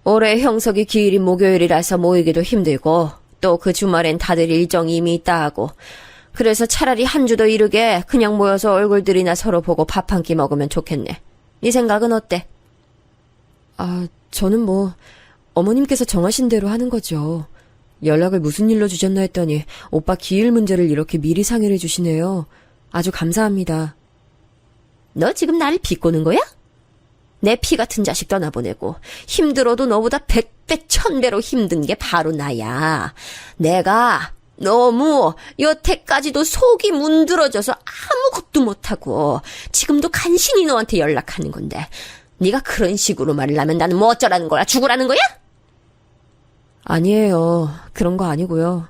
올해 형석이 기일인 목요일이라서 모이기도 힘들고 또 그 주말엔 다들 일정이 이미 있다 하고 그래서 차라리 한 주도 이르게 그냥 모여서 얼굴들이나 서로 보고 밥 한 끼 먹으면 좋겠네. 네 생각은 어때? 아, 저는 어머님께서 정하신 대로 하는 거죠. 연락을 무슨 일로 주셨나 했더니 오빠 기일 문제를 이렇게 미리 상의를 주시네요. 아주 감사합니다. 너 지금 나를 비꼬는 거야? 내 피 같은 자식 떠나보내고 힘들어도 너보다 100배 1000배로 힘든 게 바로 나야. 내가 너무 여태까지도 속이 문드러져서 아무것도 못하고 지금도 간신히 너한테 연락하는 건데 네가 그런 식으로 말을 하면 나는 뭐 어쩌라는 거야? 죽으라는 거야? 아니에요. 그런 거 아니고요.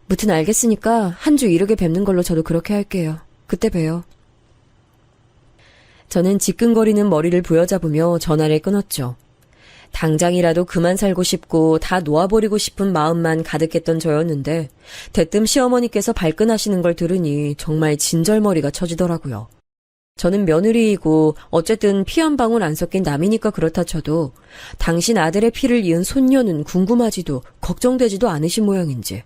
무튼 알겠으니까 한 주 이르게 뵙는 걸로 저도 그렇게 할게요. 그때 봬요. 저는 지끈거리는 머리를 부여잡으며 전화를 끊었죠. 당장이라도 그만 살고 싶고 다 놓아버리고 싶은 마음만 가득했던 저였는데 대뜸 시어머니께서 발끈하시는 걸 들으니 정말 진절머리가 쳐지더라고요. 저는 며느리이고 어쨌든 피 한 방울 안 섞인 남이니까 그렇다 쳐도 당신 아들의 피를 이은 손녀는 궁금하지도 걱정되지도 않으신 모양인지.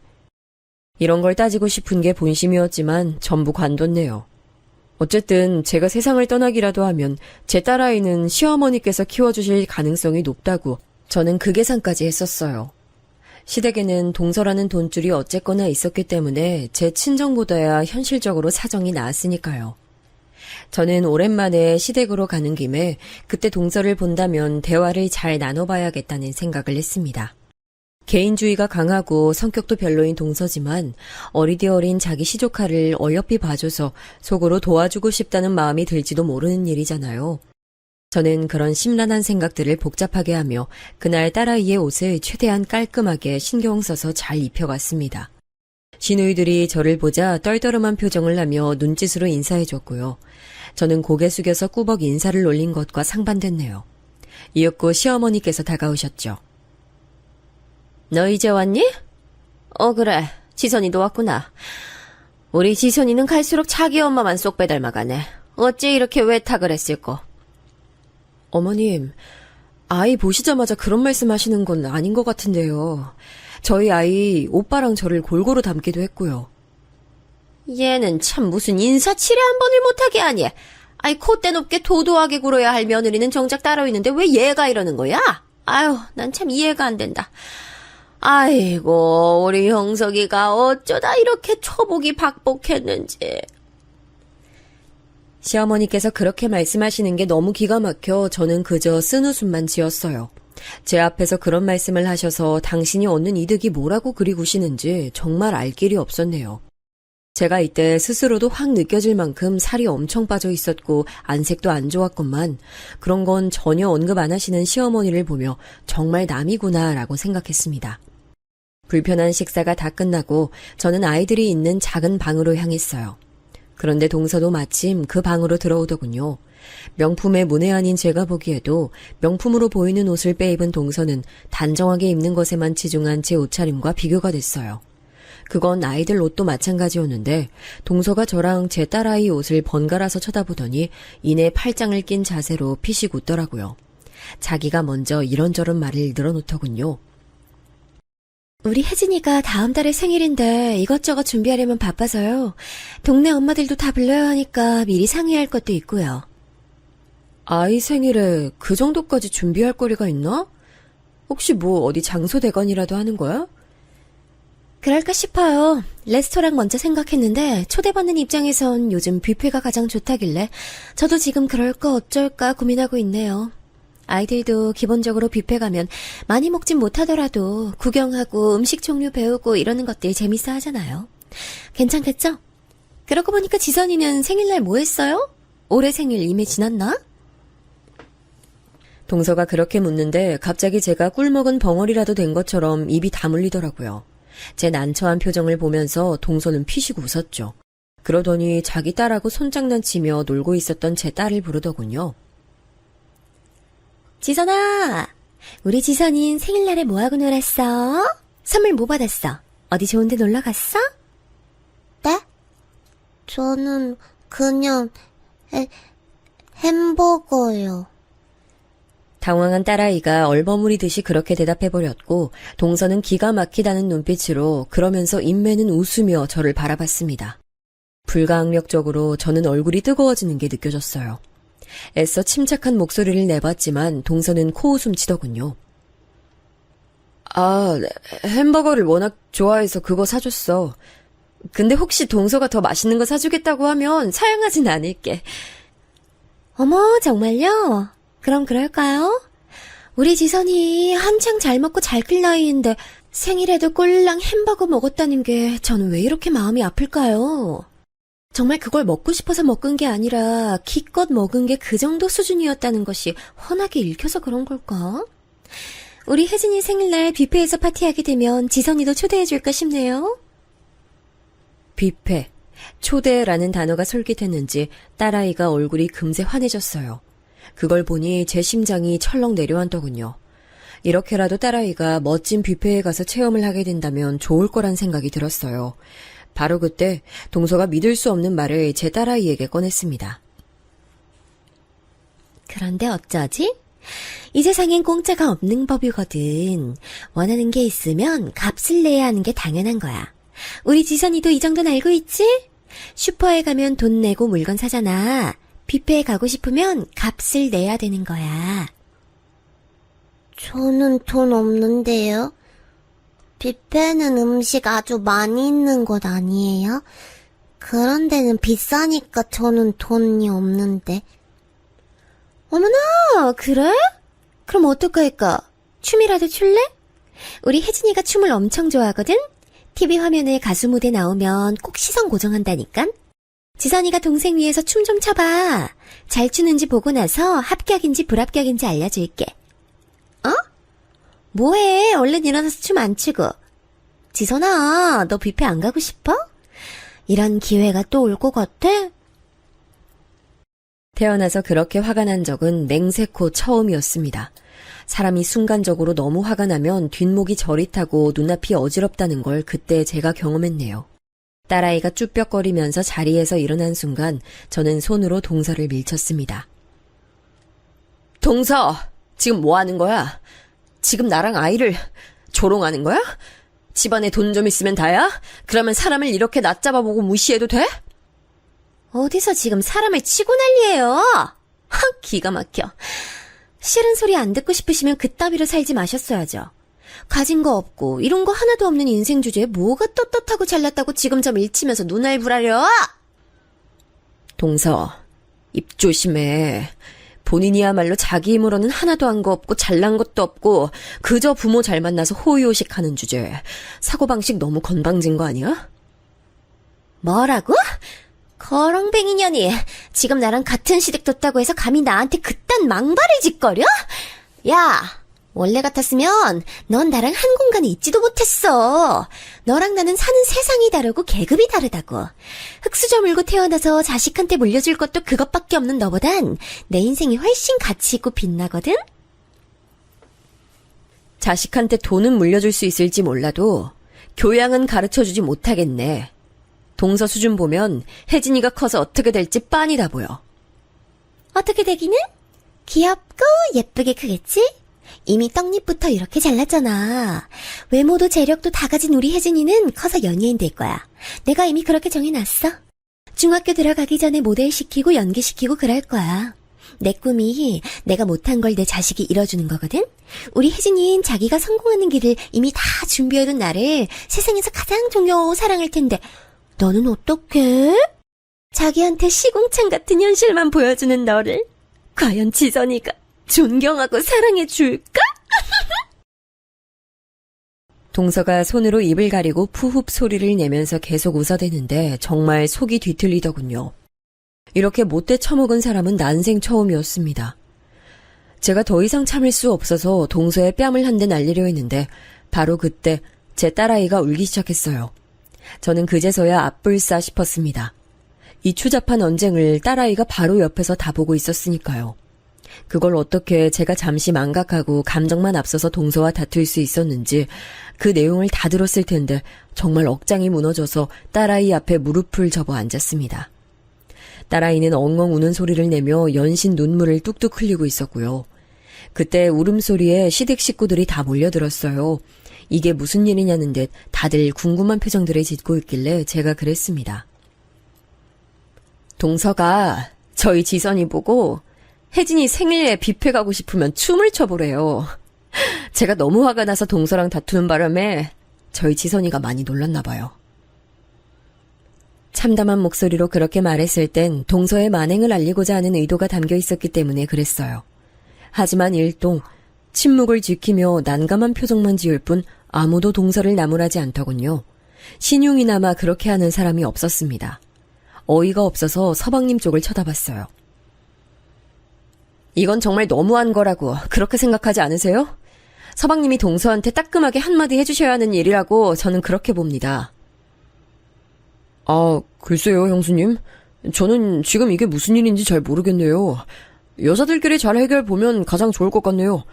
이런 걸 따지고 싶은 게 본심이었지만 전부 관뒀네요. 어쨌든 제가 세상을 떠나기라도 하면 제 딸아이는 시어머니께서 키워주실 가능성이 높다고 저는 그 계산까지 했었어요. 시댁에는 동서라는 돈줄이 어쨌거나 있었기 때문에 제 친정보다야 현실적으로 사정이 나았으니까요. 저는 오랜만에 시댁으로 가는 김에 그때 동서를 본다면 대화를 잘 나눠봐야겠다는 생각을 했습니다. 개인주의가 강하고 성격도 별로인 동서지만 어리디 어린 자기 시조카를 어여삐 봐줘서 속으로 도와주고 싶다는 마음이 들지도 모르는 일이잖아요. 저는 그런 심란한 생각들을 복잡하게 하며 그날 딸아이의 옷을 최대한 깔끔하게 신경 써서 잘 입혀갔습니다. 시누이들이 저를 보자 떨떠름한 표정을 하며 눈짓으로 인사해줬고요. 저는 고개 숙여서 꾸벅 인사를 올린 것과 상반됐네요. 이윽고 시어머니께서 다가오셨죠. 너 이제 왔니? 그래. 지선이도 왔구나. 우리 지선이는 갈수록 자기 엄마만 쏙 빼닮아가네. 어찌 이렇게 외탁을 했을꼬? 어머님, 아이 보시자마자 그런 말씀하시는 건 아닌 것 같은데요. 저희 아이 오빠랑 저를 골고루 닮기도 했고요. 얘는 참 무슨 인사치레 한 번을 못하게 하니. 아이 콧대 높게 도도하게 굴어야 할 며느리는 정작 따로 있는데 왜 얘가 이러는 거야? 아유, 난 참 이해가 안 된다. 아이고, 우리 형석이가 어쩌다 이렇게 초복이 박복했는지. 시어머니께서 그렇게 말씀하시는 게 너무 기가 막혀 저는 그저 쓴웃음만 지었어요. 제 앞에서 그런 말씀을 하셔서 당신이 얻는 이득이 뭐라고 그리 구시는지 정말 알 길이 없었네요. 제가 이때 스스로도 확 느껴질 만큼 살이 엄청 빠져 있었고 안색도 안 좋았건만 그런 건 전혀 언급 안 하시는 시어머니를 보며 정말 남이구나라고 생각했습니다. 불편한 식사가 다 끝나고 저는 아이들이 있는 작은 방으로 향했어요. 그런데 동서도 마침 그 방으로 들어오더군요. 명품의 문외한인 제가 보기에도 명품으로 보이는 옷을 빼입은 동서는 단정하게 입는 것에만 치중한 제 옷차림과 비교가 됐어요. 그건 아이들 옷도 마찬가지였는데 동서가 저랑 제 딸아이 옷을 번갈아서 쳐다보더니 이내 팔짱을 낀 자세로 피식 웃더라고요. 자기가 먼저 이런저런 말을 늘어놓더군요. 우리 혜진이가 다음 달에 생일인데 이것저것 준비하려면 바빠서요. 동네 엄마들도 다 불러야 하니까 미리 상의할 것도 있고요. 아이 생일에 그 정도까지 준비할 거리가 있나? 혹시 뭐 어디 장소 대관이라도 하는 거야? 그럴까 싶어요. 레스토랑 먼저 생각했는데 초대받는 입장에선 요즘 뷔페가 가장 좋다길래 저도 지금 그럴까 어쩔까 고민하고 있네요. 아이들도 기본적으로 뷔페 가면 많이 먹진 못하더라도 구경하고 음식 종류 배우고 이러는 것들 재밌어 하잖아요. 괜찮겠죠? 그러고 보니까 지선이는 생일날 뭐 했어요? 올해 생일 이미 지났나? 동서가 그렇게 묻는데 갑자기 제가 꿀먹은 벙어리라도 된 것처럼 입이 다물리더라고요. 제 난처한 표정을 보면서 동서는 피식 웃었죠. 그러더니 자기 딸하고 손장난치며 놀고 있었던 제 딸을 부르더군요. 지선아, 우리 지선인 생일날에 뭐하고 놀았어? 선물 뭐 받았어? 어디 좋은 데 놀러 갔어? 네? 저는 그냥 햄버거요. 당황한 딸아이가 얼버무리듯이 그렇게 대답해버렸고 동서는 기가 막히다는 눈빛으로 그러면서 인매는 웃으며 저를 바라봤습니다. 불가항력적으로 저는 얼굴이 뜨거워지는 게 느껴졌어요. 애써 침착한 목소리를 내봤지만 동서는 코웃음 치더군요. 아, 햄버거를 워낙 좋아해서 그거 사줬어. 근데 혹시 동서가 더 맛있는 거 사주겠다고 하면 사양하진 않을게. 어머, 정말요? 그럼 그럴까요? 우리 지선이 한창 잘 먹고 잘 클 나이인데 생일에도 꼴랑 햄버거 먹었다는 게 저는 왜 이렇게 마음이 아플까요? 정말 그걸 먹고 싶어서 먹은 게 아니라 기껏 먹은 게 그 정도 수준이었다는 것이 훤하게 읽혀서 그런 걸까? 우리 혜진이 생일날 뷔페에서 파티하게 되면 지선이도 초대해줄까 싶네요. 뷔페, 초대라는 단어가 솔깃했는지 딸아이가 얼굴이 금세 환해졌어요. 그걸 보니 제 심장이 철렁 내려앉더군요. 이렇게라도 딸아이가 멋진 뷔페에 가서 체험을 하게 된다면 좋을 거란 생각이 들었어요. 바로 그때 동서가 믿을 수 없는 말을 제 딸아이에게 꺼냈습니다. 그런데 어쩌지? 이 세상엔 공짜가 없는 법이거든. 원하는 게 있으면 값을 내야 하는 게 당연한 거야. 우리 지선이도 이 정도는 알고 있지? 슈퍼에 가면 돈 내고 물건 사잖아. 뷔페에 가고 싶으면 값을 내야 되는 거야. 저는 돈 없는데요. 뷔페는 음식 아주 많이 있는 곳 아니에요? 그런 데는 비싸니까 저는 돈이 없는데. 어머나, 그래? 그럼 어떡할까? 춤이라도 출래? 우리 혜진이가 춤을 엄청 좋아하거든? TV 화면에 가수 무대 나오면 꼭 시선 고정한다니까? 지선이가 동생 위해서 춤 좀 춰봐. 잘 추는지 보고 나서 합격인지 불합격인지 알려줄게. 어? 뭐해? 얼른 일어나서 춤 안 추고. 지선아, 너 뷔페 안 가고 싶어? 이런 기회가 또 올 것 같아? 태어나서 그렇게 화가 난 적은 맹세코 처음이었습니다. 사람이 순간적으로 너무 화가 나면 뒷목이 저릿하고 눈앞이 어지럽다는 걸 그때 제가 경험했네요. 딸아이가 쭈뼛거리면서 자리에서 일어난 순간 저는 손으로 동서를 밀쳤습니다. 동서, 지금 뭐 하는 거야? 지금 나랑 아이를 조롱하는 거야? 집안에 돈 좀 있으면 다야? 그러면 사람을 이렇게 낮잡아보고 무시해도 돼? 어디서 지금 사람을 치고 난리예요? 기가 막혀. 싫은 소리 안 듣고 싶으시면 그따위로 살지 마셨어야죠. 가진 거 없고 이런 거 하나도 없는 인생 주제에 뭐가 떳떳하고 잘났다고 지금 점 일치면서 눈알 부라려? 동서, 입 조심해. 본인이야말로 자기 힘으로는 하나도 한 거 없고 잘난 것도 없고 그저 부모 잘 만나서 호의호식하는 주제. 사고방식 너무 건방진 거 아니야? 뭐라고? 거렁뱅이 년이 지금 나랑 같은 시댁 뒀다고 해서 감히 나한테 그딴 망발을 짓거려? 야, 원래 같았으면 넌 나랑 한 공간에 있지도 못했어. 너랑 나는 사는 세상이 다르고 계급이 다르다고. 흙수저 물고 태어나서 자식한테 물려줄 것도 그것밖에 없는 너보단 내 인생이 훨씬 가치 있고 빛나거든? 자식한테 돈은 물려줄 수 있을지 몰라도 교양은 가르쳐주지 못하겠네. 동서 수준 보면 혜진이가 커서 어떻게 될지 빤히 다 보여. 어떻게 되기는? 귀엽고 예쁘게 크겠지? 이미 떡잎부터 이렇게 잘났잖아. 외모도 재력도 다 가진 우리 혜진이는 커서 연예인 될 거야. 내가 이미 그렇게 정해놨어. 중학교 들어가기 전에 모델 시키고 연기시키고 그럴 거야. 내 꿈이 내가 못한 걸 내 자식이 이뤄주는 거거든? 우리 혜진이는 자기가 성공하는 길을 이미 다 준비해둔 나를 세상에서 가장 존경하고 사랑할 텐데 너는 어떡해? 자기한테 시궁창 같은 현실만 보여주는 너를 과연 지선이가 존경하고 사랑해 줄까? 동서가 손으로 입을 가리고 푸흡 소리를 내면서 계속 웃어대는데 정말 속이 뒤틀리더군요. 이렇게 못돼 처먹은 사람은 난생 처음이었습니다. 제가 더 이상 참을 수 없어서 동서의 뺨을 한 대 날리려 했는데 바로 그때 제 딸아이가 울기 시작했어요. 저는 그제서야 앞불싸 싶었습니다. 이 추잡한 언쟁을 딸아이가 바로 옆에서 다 보고 있었으니까요. 그걸 어떻게 제가 잠시 망각하고 감정만 앞서서 동서와 다툴 수 있었는지 그 내용을 다 들었을 텐데 정말 억장이 무너져서 딸아이 앞에 무릎을 접어 앉았습니다. 딸아이는 엉엉 우는 소리를 내며 연신 눈물을 뚝뚝 흘리고 있었고요. 그때 울음소리에 시댁 식구들이 다 몰려들었어요. 이게 무슨 일이냐는 듯 다들 궁금한 표정들을 짓고 있길래 제가 그랬습니다. 동서가 저희 지선이 보고 혜진이 생일에 뷔페 가고 싶으면 춤을 춰보래요. 제가 너무 화가 나서 동서랑 다투는 바람에 저희 지선이가 많이 놀랐나 봐요. 참담한 목소리로 그렇게 말했을 땐 동서의 만행을 알리고자 하는 의도가 담겨 있었기 때문에 그랬어요. 하지만 일동 침묵을 지키며 난감한 표정만 지을 뿐 아무도 동서를 나무라지 않더군요. 신용이나마 그렇게 하는 사람이 없었습니다. 어이가 없어서 서방님 쪽을 쳐다봤어요. 이건 정말 너무한 거라고 그렇게 생각하지 않으세요? 서방님이 동서한테 따끔하게 한마디 해주셔야 하는 일이라고 저는 그렇게 봅니다. 아, 글쎄요, 형수님. 저는 지금 이게 무슨 일인지 잘 모르겠네요. 여자들끼리 잘 해결보면 가장 좋을 것 같네요.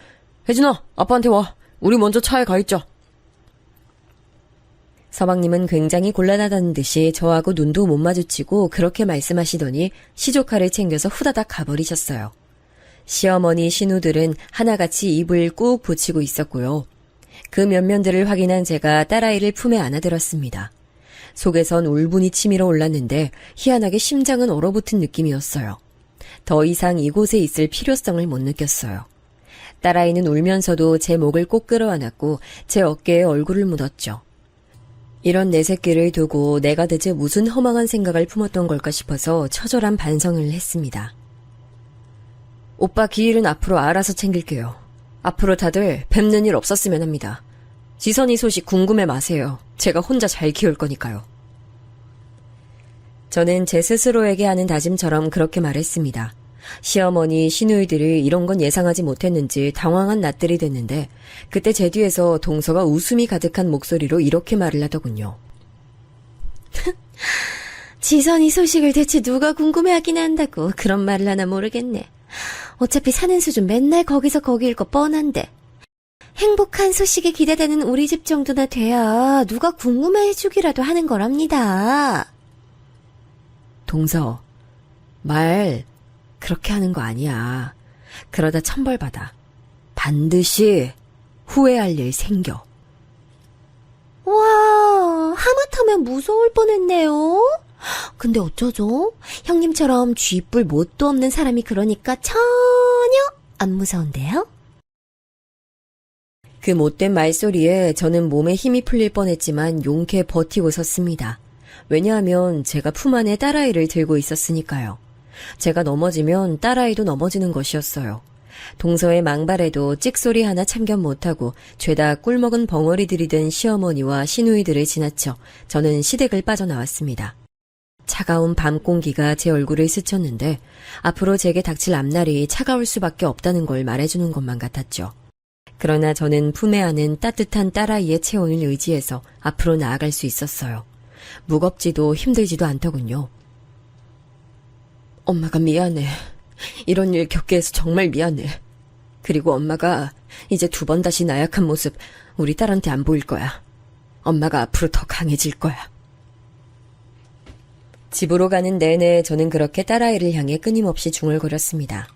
혜진아, 아빠한테 와. 우리 먼저 차에 가 있자. 서방님은 굉장히 곤란하다는 듯이 저하고 눈도 못 마주치고 그렇게 말씀하시더니 시조카를 챙겨서 후다닥 가버리셨어요. 시어머니 신우들은 하나같이 입을 꾹 붙이고 있었고요. 그 면면들을 확인한 제가 딸아이를 품에 안아들었습니다. 속에선 울분이 치밀어 올랐는데 희한하게 심장은 얼어붙은 느낌이었어요. 더 이상 이곳에 있을 필요성을 못 느꼈어요. 딸아이는 울면서도 제 목을 꼭 끌어안았고 제 어깨에 얼굴을 묻었죠. 이런 내 새끼를 두고 내가 대체 무슨 허망한 생각을 품었던 걸까 싶어서 처절한 반성을 했습니다. 오빠 기일은 앞으로 알아서 챙길게요. 앞으로 다들 뵙는 일 없었으면 합니다. 지선이 소식 궁금해 마세요. 제가 혼자 잘 키울 거니까요. 저는 제 스스로에게 하는 다짐처럼 그렇게 말했습니다. 시어머니, 시누이들이 이런 건 예상하지 못했는지 당황한 낯들이 됐는데 그때 제 뒤에서 동서가 웃음이 가득한 목소리로 이렇게 말을 하더군요. 지선이 소식을 대체 누가 궁금해하긴 한다고 그런 말을 하나 모르겠네. 어차피 사는 수준 맨날 거기서 거기일 거 뻔한데. 행복한 소식에 기대되는 우리 집 정도나 돼야 누가 궁금해해주기라도 하는 거랍니다. 동서, 말 그렇게 하는 거 아니야. 그러다 천벌받아. 반드시 후회할 일 생겨. 와, 하마터면 무서울 뻔했네요. 근데 어쩌죠? 형님처럼 쥐뿔 뭣도 없는 사람이 그러니까 전혀 안 무서운데요? 그 못된 말소리에 저는 몸에 힘이 풀릴 뻔했지만 용케 버티고 섰습니다. 왜냐하면 제가 품 안에 딸아이를 들고 있었으니까요. 제가 넘어지면 딸아이도 넘어지는 것이었어요. 동서의 망발에도 찍소리 하나 참견 못하고 죄다 꿀먹은 벙어리들이 된 시어머니와 시누이들을 지나쳐 저는 시댁을 빠져나왔습니다. 차가운 밤 공기가 제 얼굴을 스쳤는데 앞으로 제게 닥칠 앞날이 차가울 수밖에 없다는 걸 말해주는 것만 같았죠. 그러나 저는 품에 안은 따뜻한 딸아이의 체온을 의지해서 앞으로 나아갈 수 있었어요. 무겁지도 힘들지도 않더군요. 엄마가 미안해. 이런 일 겪게 해서 정말 미안해. 그리고 엄마가 이제 2번 다시 나약한 모습 우리 딸한테 안 보일 거야. 엄마가 앞으로 더 강해질 거야. 집으로 가는 내내 저는 그렇게 딸아이를 향해 끊임없이 중얼거렸습니다.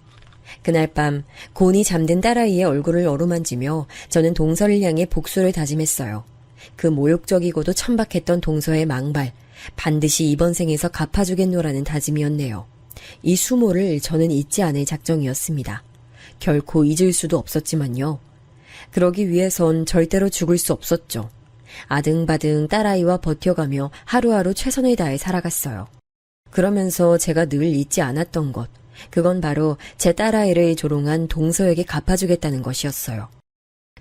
그날 밤 곤히 잠든 딸아이의 얼굴을 어루만지며 저는 동서를 향해 복수를 다짐했어요. 그 모욕적이고도 천박했던 동서의 망발, 반드시 이번 생에서 갚아주겠노라는 다짐이었네요. 이 수모를 저는 잊지 않을 작정이었습니다. 결코 잊을 수도 없었지만요. 그러기 위해선 절대로 죽을 수 없었죠. 아등바등 딸아이와 버텨가며 하루하루 최선을 다해 살아갔어요. 그러면서 제가 늘 잊지 않았던 것, 그건 바로 제 딸아이를 조롱한 동서에게 갚아주겠다는 것이었어요.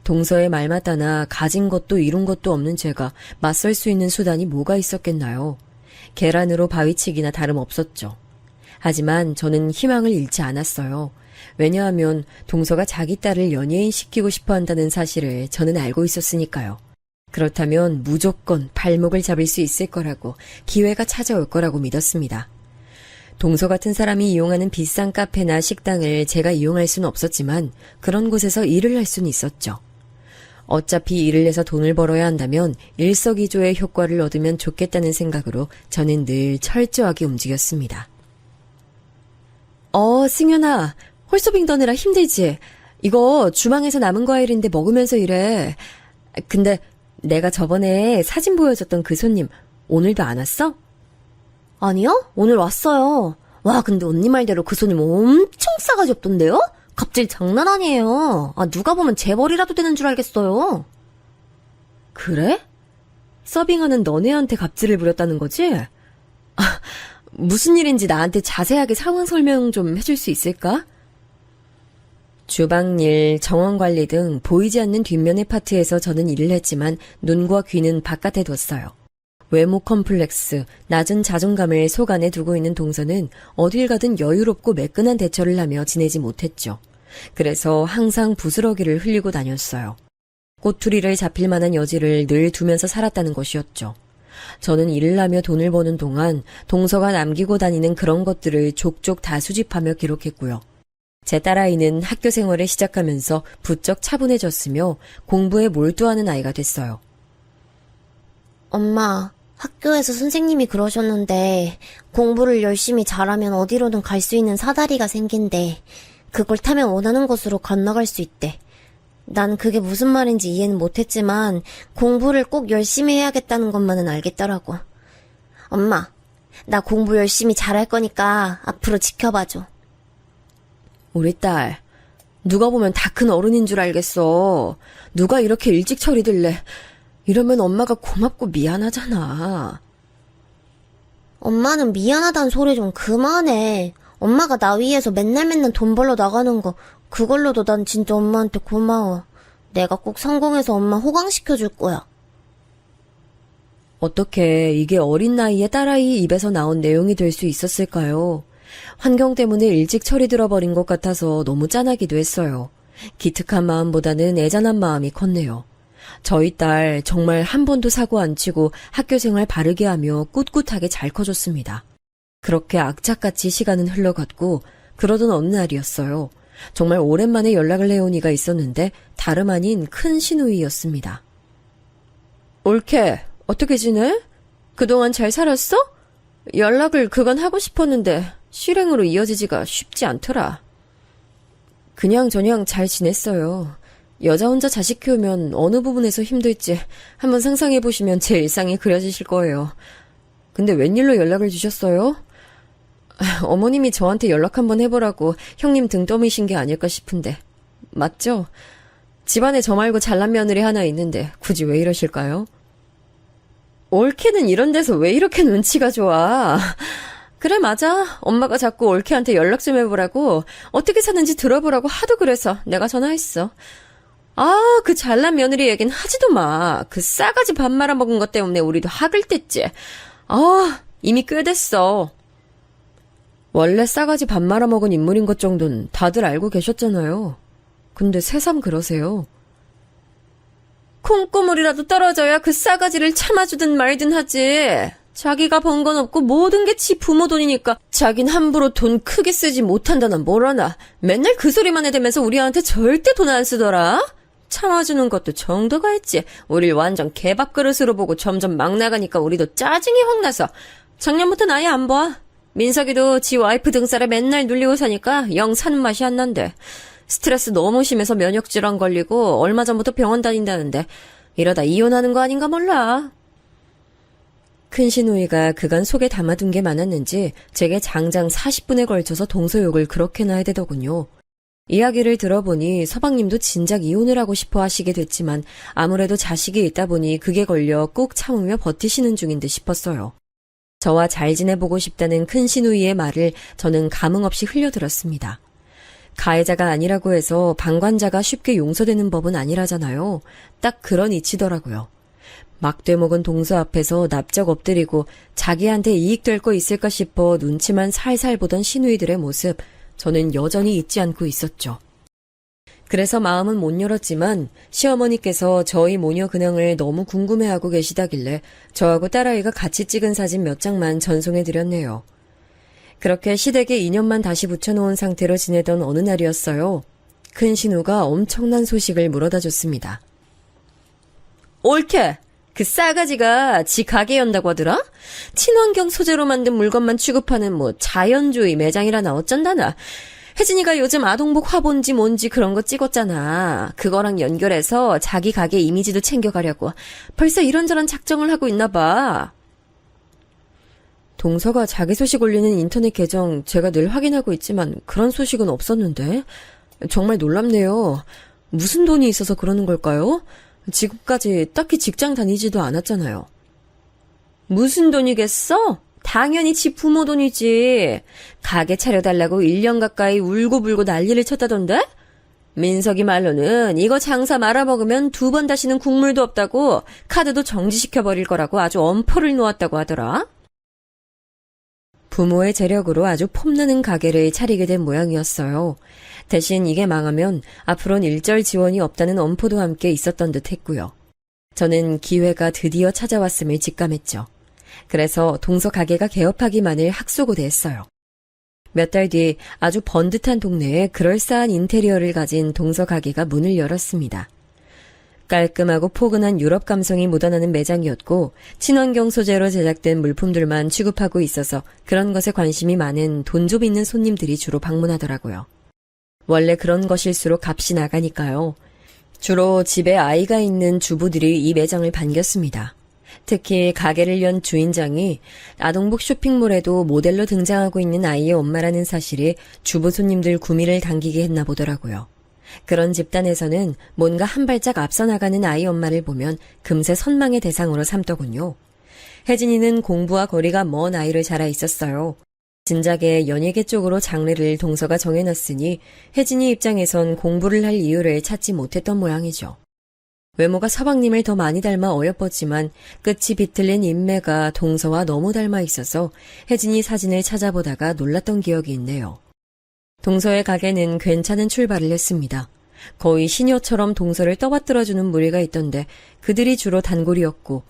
동서의 말 맞다나 가진 것도 이룬 것도 없는 제가 맞설 수 있는 수단이 뭐가 있었겠나요? 계란으로 바위치기나 다름없었죠. 하지만 저는 희망을 잃지 않았어요. 왜냐하면 동서가 자기 딸을 연예인시키고 싶어 한다는 사실을 저는 알고 있었으니까요. 그렇다면 무조건 발목을 잡을 수 있을 거라고, 기회가 찾아올 거라고 믿었습니다. 동서 같은 사람이 이용하는 비싼 카페나 식당을 제가 이용할 수는 없었지만 그런 곳에서 일을 할 수는 있었죠. 어차피 일을 해서 돈을 벌어야 한다면 일석이조의 효과를 얻으면 좋겠다는 생각으로 저는 늘 철저하게 움직였습니다. 승윤아, 홀서빙 더느라 힘들지? 이거 주방에서 남은 과일인데 먹으면서 일해. 근데 내가 저번에 사진 보여줬던 그 손님 오늘도 안 왔어? 아니요? 오늘 왔어요. 와, 근데 언니 말대로 그 손님 엄청 싸가지 없던데요? 갑질 장난 아니에요. 누가 보면 재벌이라도 되는 줄 알겠어요. 그래? 서빙하는 너네한테 갑질을 부렸다는 거지? 무슨 일인지 나한테 자세하게 상황 설명 좀 해줄 수 있을까? 주방일, 정원관리 등 보이지 않는 뒷면의 파트에서 저는 일을 했지만 눈과 귀는 바깥에 뒀어요. 외모 컴플렉스, 낮은 자존감을 속 안에 두고 있는 동서는 어딜 가든 여유롭고 매끈한 대처를 하며 지내지 못했죠. 그래서 항상 부스러기를 흘리고 다녔어요. 꼬투리를 잡힐 만한 여지를 늘 두면서 살았다는 것이었죠. 저는 일을 하며 돈을 버는 동안 동서가 남기고 다니는 그런 것들을 족족 다 수집하며 기록했고요. 제 딸아이는 학교 생활을 시작하면서 부쩍 차분해졌으며 공부에 몰두하는 아이가 됐어요. 엄마, 학교에서 선생님이 그러셨는데 공부를 열심히 잘하면 어디로든 갈 수 있는 사다리가 생긴대. 그걸 타면 원하는 곳으로 건너갈 수 있대. 난 그게 무슨 말인지 이해는 못했지만 공부를 꼭 열심히 해야겠다는 것만은 알겠더라고. 엄마, 나 공부 열심히 잘할 거니까 앞으로 지켜봐줘. 우리 딸, 누가 보면 다 큰 어른인 줄 알겠어. 누가 이렇게 일찍 처리될래? 이러면 엄마가 고맙고 미안하잖아. 엄마는 미안하다는 소리 좀 그만해. 엄마가 나 위해서 맨날 돈 벌러 나가는 거 그걸로도 난 진짜 엄마한테 고마워. 내가 꼭 성공해서 엄마 호강시켜줄 거야. 어떻게 이게 어린 나이에 딸아이 입에서 나온 내용이 될 수 있었을까요? 환경 때문에 일찍 철이 들어버린 것 같아서 너무 짠하기도 했어요. 기특한 마음보다는 애잔한 마음이 컸네요. 저희 딸 정말 한 번도 사고 안 치고 학교 생활 바르게 하며 꿋꿋하게 잘 커줬습니다. 그렇게 악착같이 시간은 흘러갔고 그러던 어느 날이었어요. 정말 오랜만에 연락을 해온 이가 있었는데 다름 아닌 큰 시누이였습니다. 올케, 어떻게 지내? 그동안 잘 살았어? 연락을 그간 하고 싶었는데 실행으로 이어지지가 쉽지 않더라. 그냥저냥 잘 지냈어요. 여자 혼자 자식 키우면 어느 부분에서 힘들지 한번 상상해보시면 제 일상이 그려지실 거예요. 근데 웬일로 연락을 주셨어요? 어머님이 저한테 연락 한번 해보라고 형님 등 떠미신 게 아닐까 싶은데. 맞죠? 집안에 저 말고 잘난 며느리 하나 있는데 굳이 왜 이러실까요? 올케는 이런 데서 왜 이렇게 눈치가 좋아? 그래, 맞아. 엄마가 자꾸 올케한테 연락 좀 해보라고, 어떻게 사는지 들어보라고 하도 그래서 내가 전화했어. 그 잘난 며느리 얘긴 하지도 마. 그 싸가지 밥 말아먹은 것 때문에 우리도 학을 뗐지. 이미 꽤 됐어. 원래 싸가지 밥 말아먹은 인물인 것 정도는 다들 알고 계셨잖아요. 근데 새삼 그러세요. 콩고물이라도 떨어져야 그 싸가지를 참아주든 말든 하지. 자기가 번 건 없고 모든 게 지 부모 돈이니까 자긴 함부로 돈 크게 쓰지 못한다나 뭐라나. 맨날 그 소리만 해대면서 우리한테 절대 돈 안 쓰더라. 참아주는 것도 정도가 있지. 우릴 완전 개밥그릇으로 보고 점점 막 나가니까 우리도 짜증이 확 나서 작년부터는 아예 안 봐. 민석이도 지 와이프 등살에 맨날 눌리고 사니까 영 사는 맛이 안 난대. 스트레스 너무 심해서 면역질환 걸리고 얼마 전부터 병원 다닌다는데 이러다 이혼하는 거 아닌가 몰라. 큰 시누이가 그간 속에 담아둔 게 많았는지 제게 장장 40분에 걸쳐서 동서욕을 그렇게나 해대더군요. 이야기를 들어보니 서방님도 진작 이혼을 하고 싶어 하시게 됐지만 아무래도 자식이 있다 보니 그게 걸려 꾹 참으며 버티시는 중인 듯 싶었어요. 저와 잘 지내보고 싶다는 큰 시누이의 말을 저는 감흥 없이 흘려들었습니다. 가해자가 아니라고 해서 방관자가 쉽게 용서되는 법은 아니라잖아요. 딱 그런 이치더라고요. 막되먹은 동서 앞에서 납작 엎드리고 자기한테 이익될 거 있을까 싶어 눈치만 살살 보던 시누이들의 모습, 저는 여전히 잊지 않고 있었죠. 그래서 마음은 못 열었지만 시어머니께서 저희 모녀 근황을 너무 궁금해하고 계시다길래 저하고 딸아이가 같이 찍은 사진 몇 장만 전송해드렸네요. 그렇게 시댁에 인연만 다시 붙여놓은 상태로 지내던 어느 날이었어요. 큰 신우가 엄청난 소식을 물어다 줬습니다. 옳게! 그 싸가지가 지 가게 연다고 하더라? 친환경 소재로 만든 물건만 취급하는 자연주의 매장이라나 어쩐다나. 혜진이가 요즘 아동복 화본지 뭔지 그런 거 찍었잖아. 그거랑 연결해서 자기 가게 이미지도 챙겨가려고. 벌써 이런저런 작정을 하고 있나 봐. 동서가 자기 소식 올리는 인터넷 계정 제가 늘 확인하고 있지만 그런 소식은 없었는데. 정말 놀랍네요. 무슨 돈이 있어서 그러는 걸까요? 지금까지 딱히 직장 다니지도 않았잖아요. 무슨 돈이겠어? 당연히 지 부모 돈이지. 가게 차려달라고 1년 가까이 울고불고 난리를 쳤다던데? 민석이 말로는 이거 장사 말아먹으면 2번 다시는 국물도 없다고 카드도 정지시켜버릴 거라고 아주 엄포를 놓았다고 하더라. 부모의 재력으로 아주 폼나는 가게를 차리게 된 모양이었어요. 대신 이게 망하면 앞으로는 일절 지원이 없다는 엄포도 함께 있었던 듯 했고요. 저는 기회가 드디어 찾아왔음을 직감했죠. 그래서 동서 가게가 개업하기만을 학수고대했어요. 몇 달 뒤 아주 번듯한 동네에 그럴싸한 인테리어를 가진 동서 가게가 문을 열었습니다. 깔끔하고 포근한 유럽 감성이 묻어나는 매장이었고 친환경 소재로 제작된 물품들만 취급하고 있어서 그런 것에 관심이 많은 돈 좀 있는 손님들이 주로 방문하더라고요. 원래 그런 것일수록 값이 나가니까요. 주로 집에 아이가 있는 주부들이 이 매장을 반겼습니다. 특히 가게를 연 주인장이 아동복 쇼핑몰에도 모델로 등장하고 있는 아이의 엄마라는 사실이 주부 손님들 구미를 당기게 했나 보더라고요. 그런 집단에서는 뭔가 한 발짝 앞서 나가는 아이 엄마를 보면 금세 선망의 대상으로 삼더군요. 혜진이는 공부와 거리가 먼 아이를 자라 있었어요. 진작에 연예계 쪽으로 장르를 동서가 정해놨으니 혜진이 입장에선 공부를 할 이유를 찾지 못했던 모양이죠. 외모가 서방님을 더 많이 닮아 어여뻤지만 끝이 비틀린 인매가 동서와 너무 닮아 있어서 혜진이 사진을 찾아보다가 놀랐던 기억이 있네요. 동서의 가게는 괜찮은 출발을 했습니다. 거의 시녀처럼 동서를 떠받들어주는 무리가 있던데 그들이 주로 단골이었고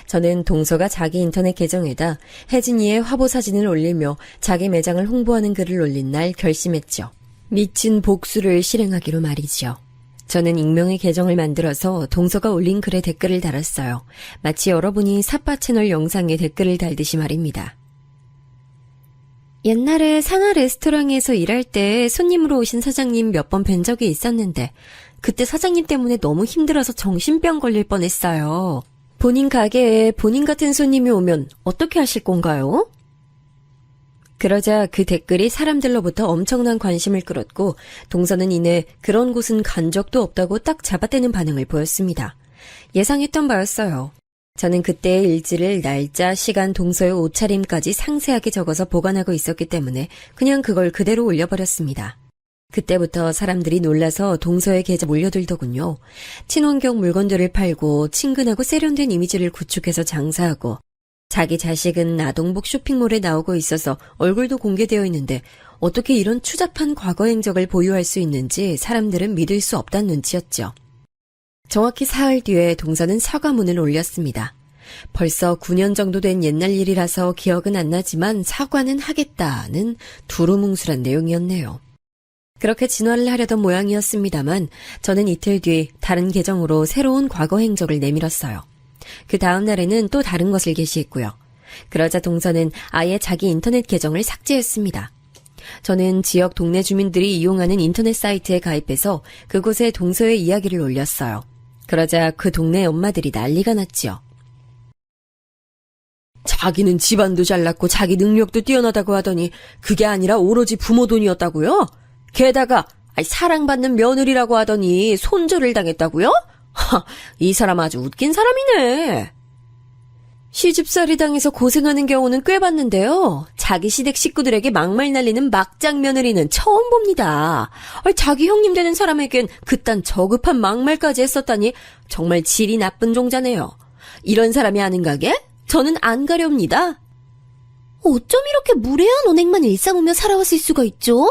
저는 동서가 자기 인터넷 계정에다 혜진이의 화보 사진을 올리며 자기 매장을 홍보하는 글을 올린 날 결심했죠. 미친 복수를 실행하기로 말이죠. 저는 익명의 계정을 만들어서 동서가 올린 글에 댓글을 달았어요. 마치 여러분이 삿바 채널 영상에 댓글을 달듯이 말입니다. 옛날에 산하 레스토랑에서 일할 때 손님으로 오신 사장님 몇 번 뵌 적이 있었는데 그때 사장님 때문에 너무 힘들어서 정신병 걸릴 뻔했어요. 본인 가게에 본인 같은 손님이 오면 어떻게 하실 건가요? 그러자 그 댓글이 사람들로부터 엄청난 관심을 끌었고 동서는 이내 그런 곳은 간 적도 없다고 딱 잡아떼는 반응을 보였습니다. 예상했던 바였어요. 저는 그때의 일지를 날짜, 시간, 동서의 옷차림까지 상세하게 적어서 보관하고 있었기 때문에 그냥 그걸 그대로 올려버렸습니다. 그때부터 사람들이 놀라서 동서의 계좌에 몰려들더군요. 친환경 물건들을 팔고 친근하고 세련된 이미지를 구축해서 장사하고 자기 자식은 아동복 쇼핑몰에 나오고 있어서 얼굴도 공개되어 있는데 어떻게 이런 추잡한 과거 행적을 보유할 수 있는지 사람들은 믿을 수 없다는 눈치였죠. 정확히 사흘 뒤에 동서는 사과문을 올렸습니다. 벌써 9년 정도 된 옛날 일이라서 기억은 안 나지만 사과는 하겠다는 두루뭉술한 내용이었네요. 그렇게 진화를 하려던 모양이었습니다만 저는 이틀 뒤 다른 계정으로 새로운 과거 행적을 내밀었어요. 그 다음 날에는 또 다른 것을 게시했고요. 그러자 동서는 아예 자기 인터넷 계정을 삭제했습니다. 저는 지역 동네 주민들이 이용하는 인터넷 사이트에 가입해서 그곳에 동서의 이야기를 올렸어요. 그러자 그 동네 엄마들이 난리가 났지요. 자기는 집안도 잘났고 자기 능력도 뛰어나다고 하더니 그게 아니라 오로지 부모 돈이었다고요? 게다가 사랑받는 며느리라고 하더니 손절을 당했다고요? 이 사람 아주 웃긴 사람이네. 시집살이 당해서 고생하는 경우는 꽤 봤는데요. 자기 시댁 식구들에게 막말 날리는 막장 며느리는 처음 봅니다. 자기 형님 되는 사람에겐 그딴 저급한 막말까지 했었다니 정말 질이 나쁜 종자네요. 이런 사람이 아는 가게? 저는 안 가렵니다. 어쩜 이렇게 무례한 언행만 일삼으며 살아왔을 수가 있죠?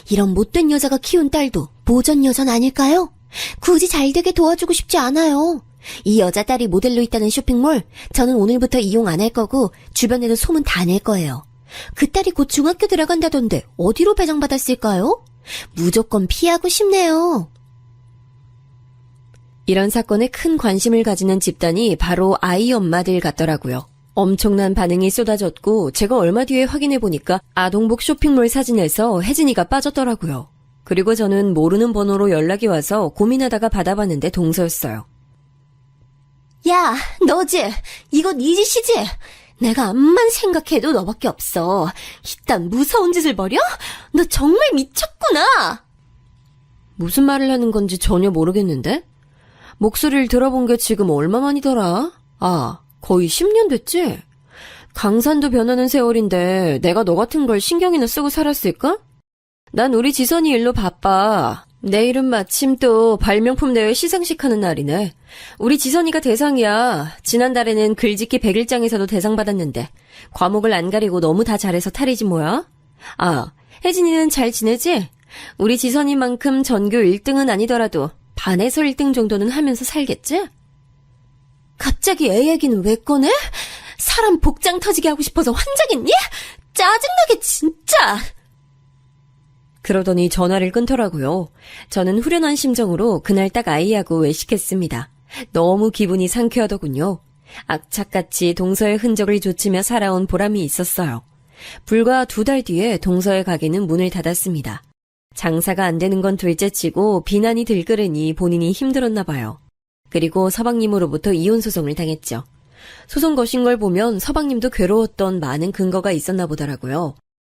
이런 못된 여자가 키운 딸도 모전 여전 아닐까요? 굳이 잘되게 도와주고 싶지 않아요. 이 여자 딸이 모델로 있다는 쇼핑몰, 저는 오늘부터 이용 안 할 거고 주변에도 소문 다 낼 거예요. 그 딸이 곧 중학교 들어간다던데 어디로 배정받았을까요? 무조건 피하고 싶네요. 이런 사건에 큰 관심을 가지는 집단이 바로 아이 엄마들 같더라고요. 엄청난 반응이 쏟아졌고 제가 얼마 뒤에 확인해보니까 아동복 쇼핑몰 사진에서 혜진이가 빠졌더라고요. 그리고 저는 모르는 번호로 연락이 와서 고민하다가 받아봤는데 동서였어요. 야, 너지? 이거 네 짓이지? 내가 암만 생각해도 너밖에 없어. 이딴 무서운 짓을 벌여? 너 정말 미쳤구나! 무슨 말을 하는 건지 전혀 모르겠는데? 목소리를 들어본 게 지금 얼마만이더라? 거의 10년 됐지? 강산도 변하는 세월인데 내가 너 같은 걸 신경이나 쓰고 살았을까? 난 우리 지선이 일로 바빠. 내일은 마침 또 발명품 대회 시상식 하는 날이네. 우리 지선이가 대상이야. 지난달에는 글짓기 100일장에서도 대상 받았는데 과목을 안 가리고 너무 다 잘해서 탈이지 뭐야? 혜진이는 잘 지내지? 우리 지선이만큼 전교 1등은 아니더라도 반에서 1등 정도는 하면서 살겠지? 갑자기 애 얘기는 왜 꺼내? 사람 복장 터지게 하고 싶어서 환장했니? 짜증나게 진짜! 그러더니 전화를 끊더라고요. 저는 후련한 심정으로 그날 딱 아이하고 외식했습니다. 너무 기분이 상쾌하더군요. 악착같이 동서의 흔적을 좇으며 살아온 보람이 있었어요. 불과 2달 뒤에 동서의 가게는 문을 닫았습니다. 장사가 안 되는 건 둘째치고 비난이 들끓으니 본인이 힘들었나 봐요. 그리고 서방님으로부터 이혼 소송을 당했죠. 소송 거신 걸 보면 서방님도 괴로웠던 많은 근거가 있었나 보더라고요.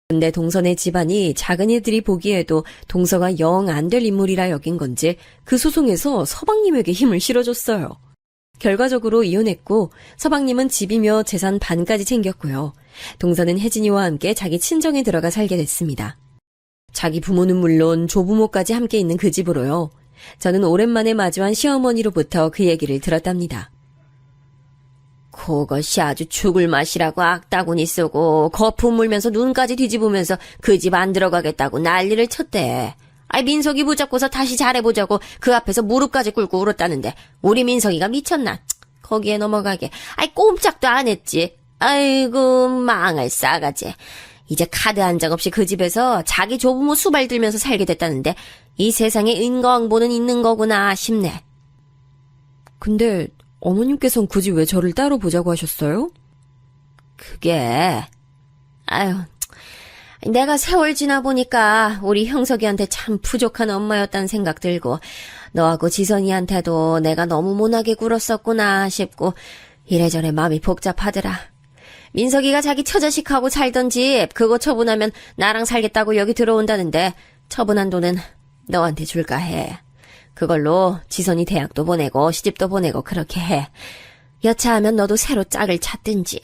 근데 동서네 집안이 작은이들이 보기에도 동서가 영 안 될 인물이라 여긴 건지 그 소송에서 서방님에게 힘을 실어줬어요. 결과적으로 이혼했고 서방님은 집이며 재산 반까지 챙겼고요. 동서는 혜진이와 함께 자기 친정에 들어가 살게 됐습니다. 자기 부모는 물론 조부모까지 함께 있는 그 집으로요. 저는 오랜만에 마주한 시어머니로부터 그 얘기를 들었답니다. 그것이 아주 죽을 맛이라고 악다구니 쓰고 거품 물면서 눈까지 뒤집으면서 그 집 안 들어가겠다고 난리를 쳤대. 민석이 붙잡고서 다시 잘해보자고 그 앞에서 무릎까지 꿇고 울었다는데 우리 민석이가 미쳤나? 거기에 넘어가게. 꼼짝도 안 했지. 아이고 망할 싸가지. 이제 카드 한 장 없이 그 집에서 자기 조부모 수발 들면서 살게 됐다는데 이 세상에 인과응보는 있는 거구나 싶네. 근데 어머님께선 굳이 왜 저를 따로 보자고 하셨어요? 그게 내가 세월 지나 보니까 우리 형석이한테 참 부족한 엄마였다는 생각 들고 너하고 지선이한테도 내가 너무 모나게 굴었었구나 싶고 이래저래 마음이 복잡하더라. 민석이가 자기 처자식하고 살던 집 그거 처분하면 나랑 살겠다고 여기 들어온다는데 처분한 돈은 너한테 줄까 해. 그걸로 지선이 대학도 보내고 시집도 보내고 그렇게 해. 여차하면 너도 새로 짝을 찾든지.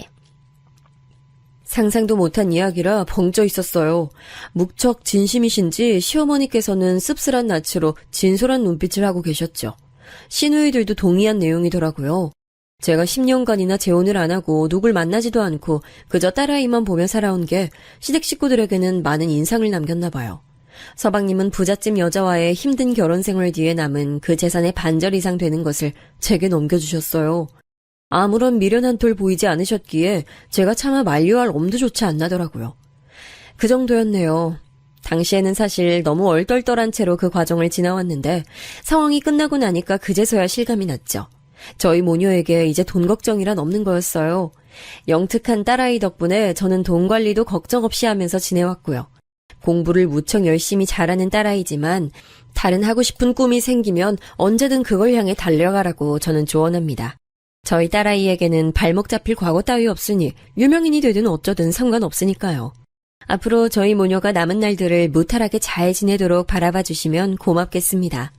상상도 못한 이야기라 벙쪄 있었어요. 무척 진심이신지 시어머니께서는 씁쓸한 낯으로 진솔한 눈빛을 하고 계셨죠. 시누이들도 동의한 내용이더라고요. 제가 10년간이나 재혼을 안 하고 누굴 만나지도 않고 그저 딸아이만 보며 살아온 게 시댁 식구들에게는 많은 인상을 남겼나 봐요. 서방님은 부잣집 여자와의 힘든 결혼 생활 뒤에 남은 그 재산의 반절 이상 되는 것을 제게 넘겨주셨어요. 아무런 미련 한 톨 보이지 않으셨기에 제가 차마 만류할 엄두조차 안 나더라고요. 그 정도였네요. 당시에는 사실 너무 얼떨떨한 채로 그 과정을 지나왔는데 상황이 끝나고 나니까 그제서야 실감이 났죠. 저희 모녀에게 이제 돈 걱정이란 없는 거였어요. 영특한 딸아이 덕분에 저는 돈 관리도 걱정 없이 하면서 지내왔고요. 공부를 무척 열심히 잘하는 딸아이지만 다른 하고 싶은 꿈이 생기면 언제든 그걸 향해 달려가라고 저는 조언합니다. 저희 딸아이에게는 발목 잡힐 과거 따위 없으니 유명인이 되든 어쩌든 상관없으니까요. 앞으로 저희 모녀가 남은 날들을 무탈하게 잘 지내도록 바라봐 주시면 고맙겠습니다.